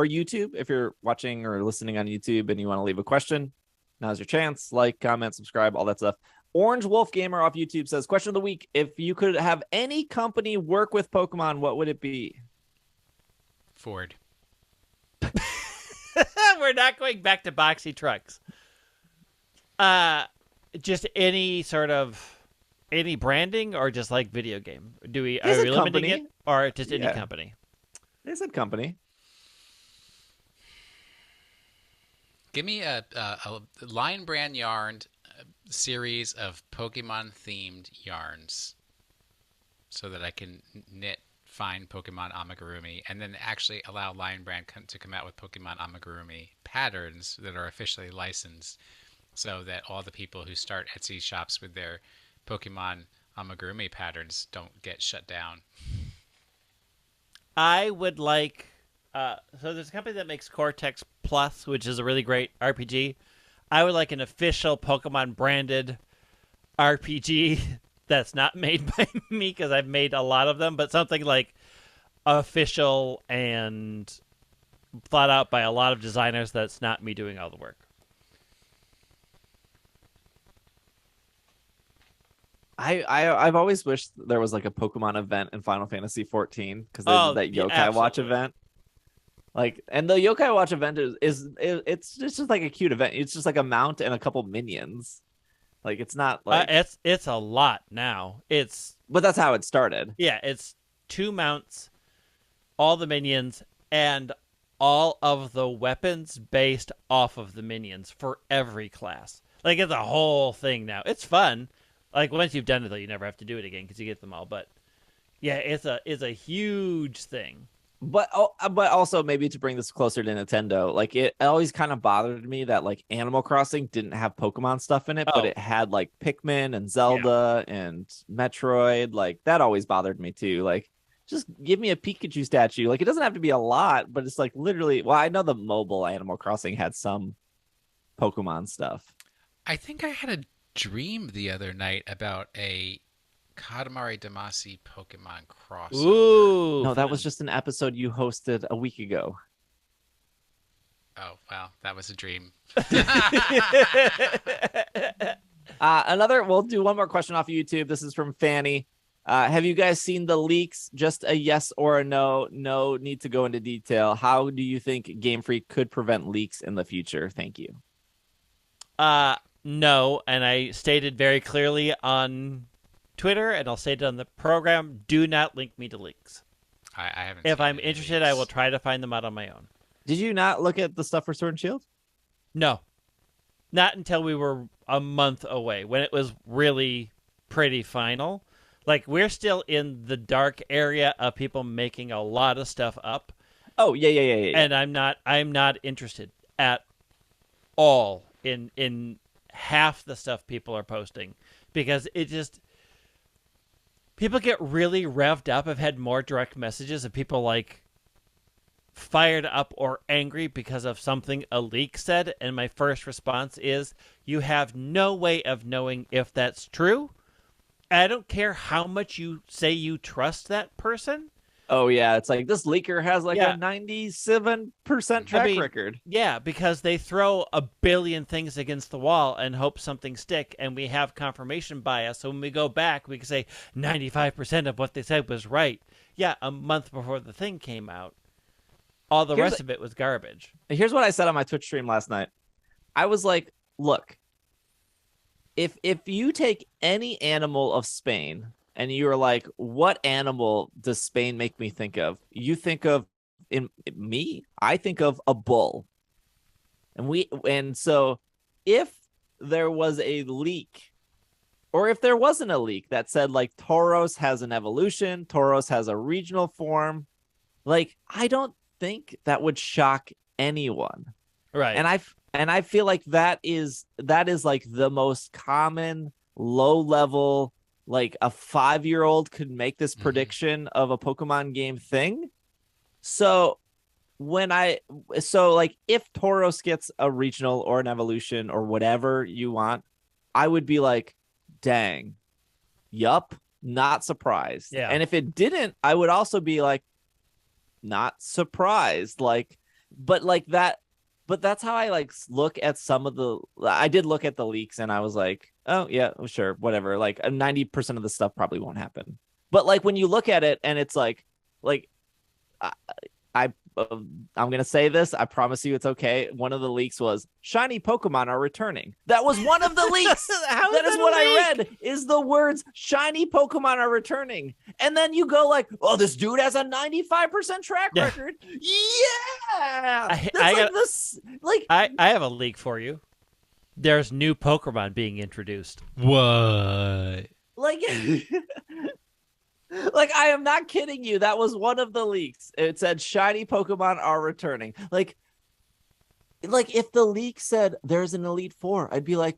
YouTube. If you're watching or listening on YouTube and you want to leave a question, now's your chance. Like, comment, subscribe, all that stuff. Orange Wolf Gamer off YouTube says, question of the week. If you could have any company work with Pokemon, what would it be? Ford. We're not going back to boxy trucks. Just any branding or just like video game? Are we limiting it or just any company? They said company. Give me a Lion Brand yarn series of Pokemon-themed yarns so that I can knit fine Pokemon amigurumi and then actually allow Lion Brand to come out with Pokemon amigurumi patterns that are officially licensed so that all the people who start Etsy shops with their Pokemon amigurumi patterns don't get shut down. I would like so there's a company that makes Cortex Plus, which is a really great RPG. I would like an official Pokemon branded RPG that's not made by me because I've made a lot of them, but something like official and thought out by a lot of designers that's not me doing all the work. I've always wished there was like a Pokemon event in Final Fantasy 14 because there's that Yokai Watch event. Like, and the Yokai Watch event it's just like a cute event. It's just like a mount and a couple minions. Like it's not like it's a lot now. But that's how it started. Yeah, it's 2 mounts, all the minions, and all of the weapons based off of the minions for every class. Like it's a whole thing now. It's fun. Like once you've done it though, you never have to do it again because you get them all. But yeah, it's a huge thing. But also maybe to bring this closer to Nintendo, like it always kind of bothered me that like Animal Crossing didn't have Pokemon stuff in it, but it had like Pikmin and Zelda and Metroid. Like that always bothered me too. Like just give me a Pikachu statue. Like it doesn't have to be a lot, but it's like literally. Well, I know the mobile Animal Crossing had some Pokemon stuff. I think I had a dream the other night about a Katamari Damacy Pokemon crossover. Ooh, no, that was just an episode you hosted a week ago. Oh, wow. That was a dream. We'll do one more question off of YouTube. This is from Fanny. Have you guys seen the leaks? Just a yes or a no. No need to go into detail. How do you think Game Freak could prevent leaks in the future? Thank you. No, and I stated very clearly on Twitter, and I'll state it on the program, do not link me to leaks. I haven't. If I'm interested, I will try to find them out on my own. Did you not look at the stuff for Sword and Shield? No. Not until we were a month away, when it was really pretty final. Like, we're still in the dark area of people making a lot of stuff up. Oh, yeah. And I'm not interested at all in half the stuff people are posting. Because it just... People get really revved up. I've had more direct messages of people like fired up or angry because of something a leak said. And my first response is, you have no way of knowing if that's true. I don't care how much you say you trust that person. Oh, yeah. It's like this leaker has like a 97% track record. Yeah, because they throw a billion things against the wall and hope something stick, and we have confirmation bias. So when we go back, we can say 95% of what they said was right. Yeah, a month before the thing came out. All the rest of it was garbage. Here's what I said on my Twitch stream last night. I was like, look, if you take any animal of Spain and you're like, what animal does Spain make me think of? You think of me, I think of a bull. And so if there was a leak, or if there wasn't a leak that said like Tauros has an evolution, Tauros has a regional form, like I don't think that would shock anyone. Right. And I feel like that is like the most common low level, like a 5-year-old could make this prediction of a Pokemon game thing. So like if Tauros gets a regional or an evolution or whatever you want, I would be like, dang, yup, not surprised. Yeah. And if it didn't, I would also be like, not surprised. Like, but that's how I like look at I did look at the leaks and I was like, oh yeah, sure, whatever. Like 90% of the stuff probably won't happen. But like when you look at it and it's like I'm gonna say this. I promise you, it's okay. One of the leaks was shiny Pokemon are returning. That was one of the leaks. That is what I read. Is the words shiny Pokemon are returning, and then you go like, "Oh, this dude has a 95% track record." Yeah, I have a leak for you. There's new Pokemon being introduced. What? Like. Like, I am not kidding you. That was one of the leaks. It said shiny Pokemon are returning. Like if the leak said there's an Elite Four, I'd be like,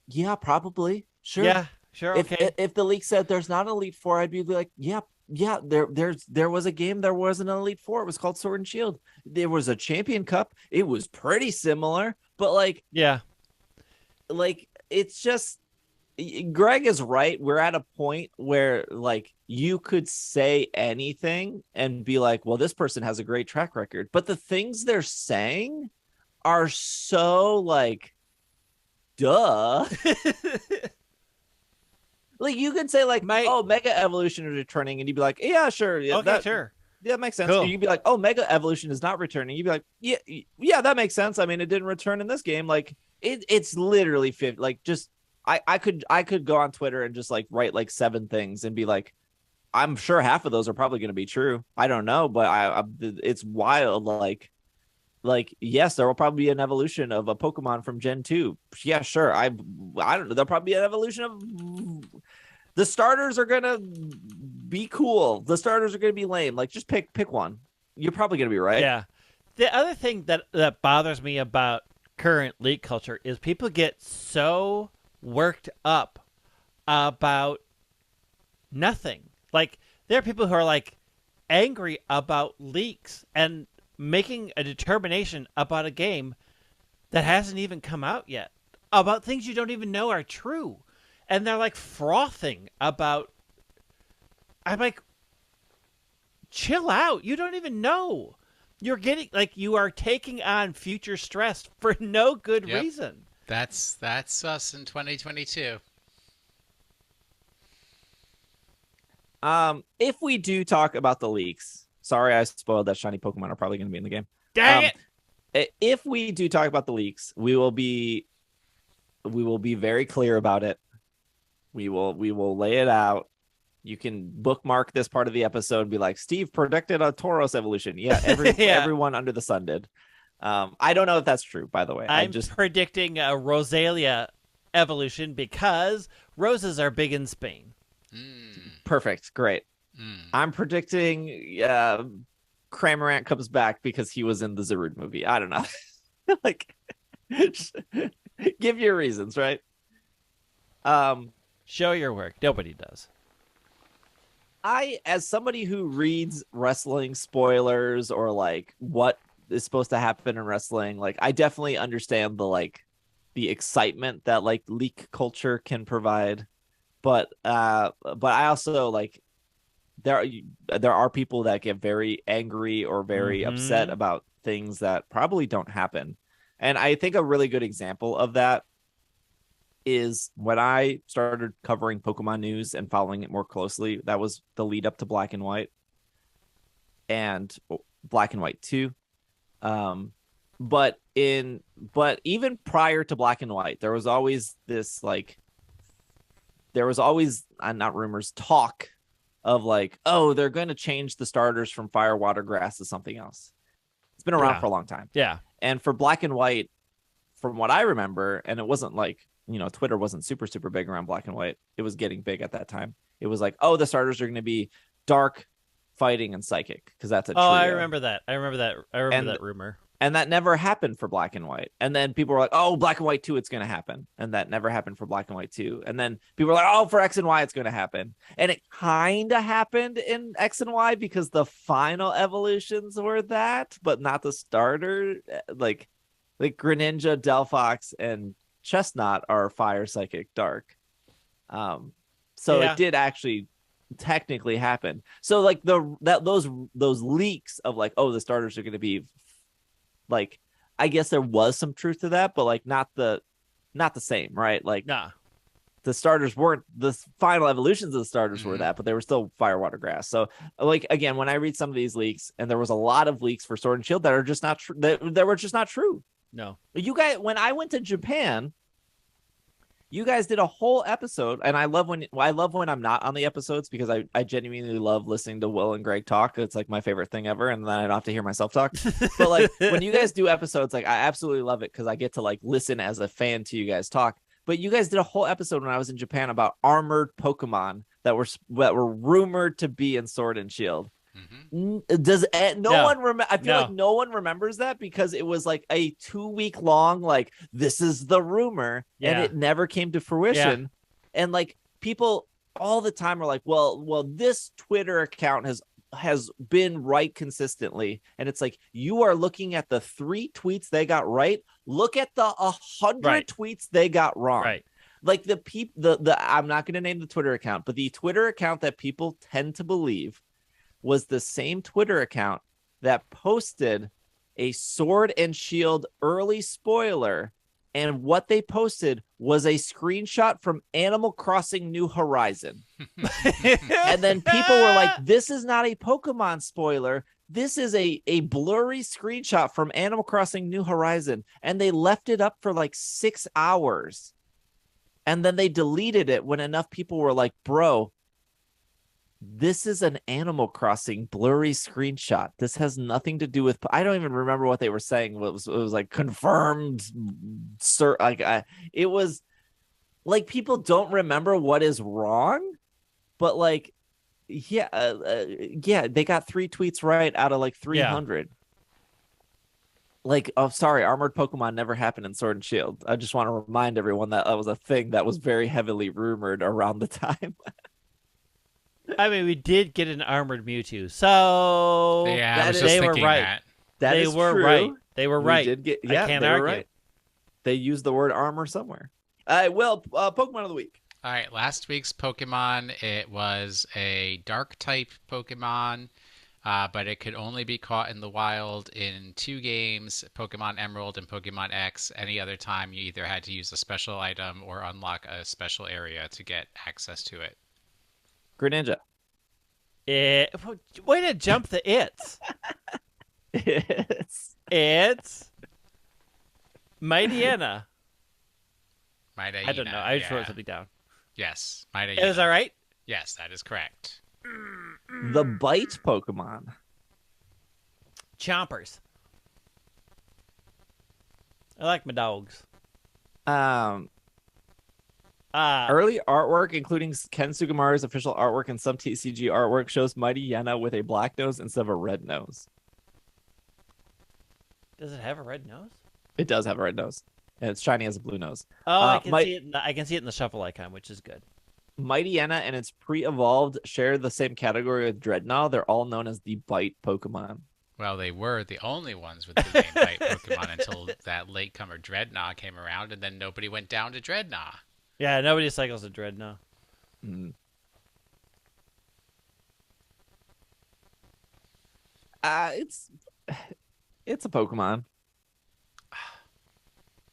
yeah, probably. Sure. Yeah, sure. Okay. If the leak said there's not an Elite Four, I'd be like, yeah, there was a game, there was an Elite Four. It was called Sword and Shield. There was a Champion Cup. It was pretty similar, but like, yeah, like it's just, Greg is right. We're at a point where like you could say anything and be like, well, this person has a great track record. But the things they're saying are so like, duh. Like you could say like, oh, Mega Evolution is returning. And you'd be like, yeah, sure. Yeah, okay, sure. Yeah, that makes sense. Cool. You'd be like, oh, Mega Evolution is not returning. You'd be like, yeah, that makes sense. I mean, it didn't return in this game. Like it's literally like just, I could go on Twitter and just like write like 7 things and be like, I'm sure half of those are probably going to be true. I don't know, but it's wild. Like yes, there will probably be an evolution of a Pokemon from Gen 2. Yeah, sure. I don't know. There'll probably be an evolution of the starters are gonna be cool. The starters are gonna be lame. Like just pick one. You're probably gonna be right. Yeah. The other thing that bothers me about current league culture is people get so worked up about nothing. Like there are people who are like angry about leaks and making a determination about a game that hasn't even come out yet, about things you don't even know are true, and they're like frothing about. I'm like, chill out. You don't even know. You're getting like you are taking on future stress for no good reason. That's us in 2022. If we do talk about the leaks, sorry I spoiled that shiny Pokemon are probably going to be in the game. Dang it! If we do talk about the leaks, we will be very clear about it. We will lay it out. You can bookmark this part of the episode and be like, Steve predicted a Tauros evolution. Yeah, everyone under the sun did. I don't know if that's true, by the way. I'm just predicting a Rosalia evolution because roses are big in Spain. Perfect. Great. I'm predicting Cramorant comes back because he was in the Zarude movie. I don't know. Like, give your reasons, right? Show your work. Nobody does. As somebody who reads wrestling spoilers or like what is supposed to happen in wrestling, like I definitely understand the excitement that like leak culture can provide, but I also like there are people that get very angry or very upset about things that probably don't happen. And I think a really good example of that is when I started covering Pokemon news and following it more closely. That was the lead up to Black and White and Black and White 2. but even prior to Black and White, there was always this like not rumors, talk of like, oh, they're going to change the starters from fire, water, grass to something else. It's been around for a long time. Yeah. And for Black and White, from what I remember, and it wasn't like, Twitter wasn't super, super big around Black and White. It was getting big at that time. It was like, oh, the starters are going to be dark, fighting, and psychic, because that's a trio. Oh, I remember that. I remember that rumor. And that never happened for Black and White. And then people were like, oh, Black and White 2, it's going to happen. And that never happened for Black and White 2. And then people were like, oh, for X and Y, it's going to happen. And it kind of happened in X and Y because the final evolutions were that, but not the starter. Like Greninja, Delphox, and Chestnut are fire, psychic, dark. So it did actually technically happen. So like those leaks of like, oh, the starters are going to be like, I guess there was some truth to that, but like not the same, right? Like, nah, the starters weren't, the final evolutions of the starters were that, but they were still fire, water, grass. So like, again, when I read some of these leaks, and there was a lot of leaks for Sword and Shield that are just not true, that were just not true. No, you guys, when I went to Japan, you guys did a whole episode, and I love when I'm not on the episodes, because I genuinely love listening to Will and Greg talk. It's like my favorite thing ever, and then I don't have to hear myself talk. But like when you guys do episodes, like I absolutely love it because I get to like listen as a fan to you guys talk. But you guys did a whole episode when I was in Japan about armored Pokemon that were rumored to be in Sword and Shield. Does no one remember? I feel like no one remembers that because it was like a 2-week long, like, this is the rumor, and it never came to fruition. And like people all the time are like, well, this Twitter account has been right consistently, and it's like, you are looking at the 3 tweets they got right. Look at the 100 tweets they got wrong. Right. Like the I'm not going to name the Twitter account, but the Twitter account that people tend to believe was the same Twitter account that posted a Sword and Shield early spoiler, and what they posted was a screenshot from Animal Crossing New Horizon. And then people were like, this is not a Pokemon spoiler. This is a blurry screenshot from Animal Crossing New Horizon. And they left it up for like 6 hours. And then they deleted it when enough people were like, bro, this is an Animal Crossing blurry screenshot. This has nothing to do with, I don't even remember what they were saying. It was like confirmed, sir. Like it was like, people don't remember what is wrong, but like, they got 3 tweets right out of like 300. Like, oh, sorry, armored Pokemon never happened in Sword and Shield. I just want to remind everyone that was a thing that was very heavily rumored around the time. I mean, we did get an armored Mewtwo, so they were right. They were true. right. They were right. I can't argue. Right. They used the word armor somewhere. Pokemon of the week. All right, last week's Pokemon, it was a dark type Pokemon, but it could only be caught in the wild in 2 games, Pokemon Emerald and Pokemon X. Any other time, you either had to use a special item or unlock a special area to get access to it. Greninja. Way to jump the it's. It's Mightyena. I don't know. I just wrote something down. Yes, Mightyena. Is that right? Yes, that is correct. The bite Pokemon. Chompers. I like my dogs. Early artwork, including Ken Sugimura's official artwork and some TCG artwork, shows Mightyena with a black nose instead of a red nose. Does it have a red nose? It does have a red nose, and it's shiny as a blue nose. Oh, I can see it. I can see it in the shuffle icon, which is good. Mightyena and its pre-evolved share the same category with Dreadnought. They're all known as the bite Pokemon. Well, they were the only ones with the name bite Pokemon until that latecomer Dreadnought came around, and then nobody went down to Dreadnought. Yeah, nobody cycles a Dreadnought. It's a Pokemon.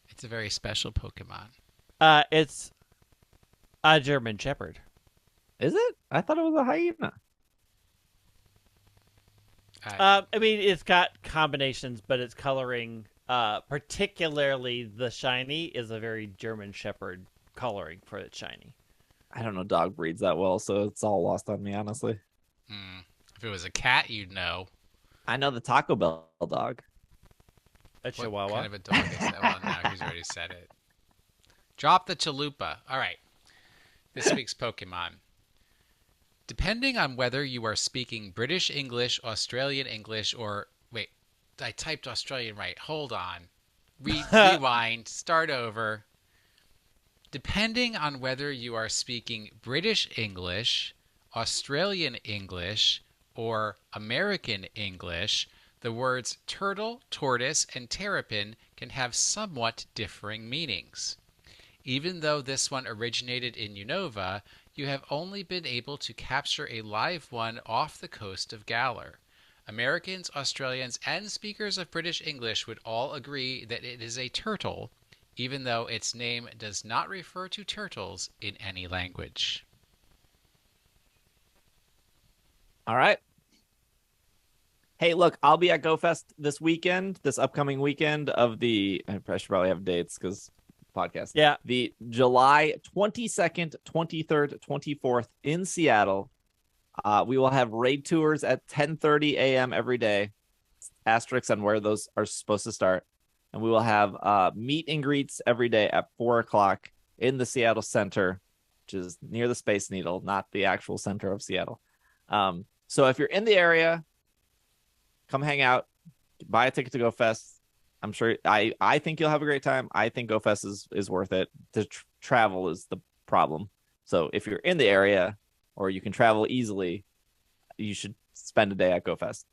It's a very special Pokemon. It's a German Shepherd. Is it? I thought it was a hyena. I mean, it's got combinations, but its coloring Particularly the shiny is a very German Shepherd coloring for its shiny. I don't know dog breeds that well, so it's all lost on me, honestly. If it was a cat, you'd know. I know the Taco Bell dog. A Chihuahua. What kind of a dog is that? Well, no, he's already said it. Drop the chalupa. All right. This week's Pokemon. Depending on whether you are speaking British English, Australian English, or... Wait, I typed Australian right. Hold on. Rewind. Start over. Depending on whether you are speaking British English, Australian English, or American English, the words turtle, tortoise, and terrapin can have somewhat differing meanings. Even though this one originated in Unova, you have only been able to capture a live one off the coast of Galar. Americans, Australians, and speakers of British English would all agree that it is a turtle, even though its name does not refer to turtles in any language. All right. Hey, look, I'll be at Go Fest this upcoming weekend of the... I should probably have dates because podcast. Yeah. The July 22nd, 23rd, 24th in Seattle. We will have raid tours at 10:30 a.m. every day. Asterisks on where those are supposed to start. And we will have meet and greets every day at 4 o'clock in the Seattle Center, which is near the Space Needle, not the actual center of Seattle. So if you're in the area, come hang out, buy a ticket to Go Fest. I'm sure I think you'll have a great time. I think Go Fest is worth it. The travel is the problem. So if you're in the area or you can travel easily, you should spend a day at Go Fest.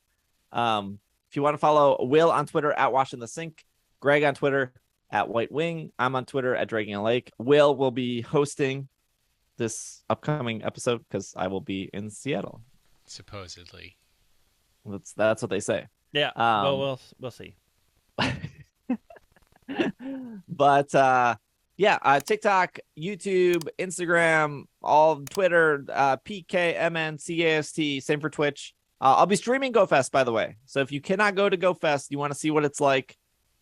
If you want to follow Will on Twitter at Washing the Sink, Greg on Twitter at White Wing, I'm on Twitter at Dragging a Lake. Will be hosting this upcoming episode because I will be in Seattle. Supposedly. That's what they say. Yeah. Well, we'll see. But TikTok, YouTube, Instagram, all Twitter, PKMNcast, same for Twitch. I'll be streaming Go Fest, by the way. So if you cannot go to Go Fest, you want to see what it's like,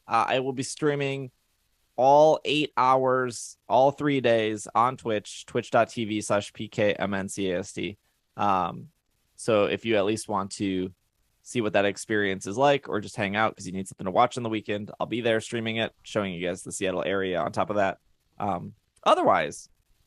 I will be streaming all 8 hours, all 3 days on Twitch, twitch.tv/PKMNcast. So if you at least want to see what that experience is like or just hang out because you need something to watch on the weekend, I'll be there streaming it, showing you guys the Seattle area on top of that.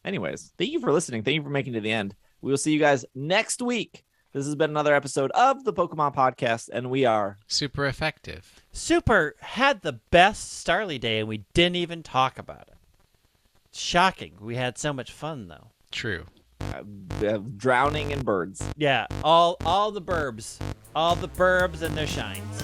Anyways, thank you for listening. Thank you for making it to the end. We will see you guys next week. This has been another episode of the Pokemon Podcast, and we are super effective. Super had the best Starly Day, and we didn't even talk about it. Shocking. We had so much fun, though. True. Drowning in birds. Yeah, all the burbs and their shines.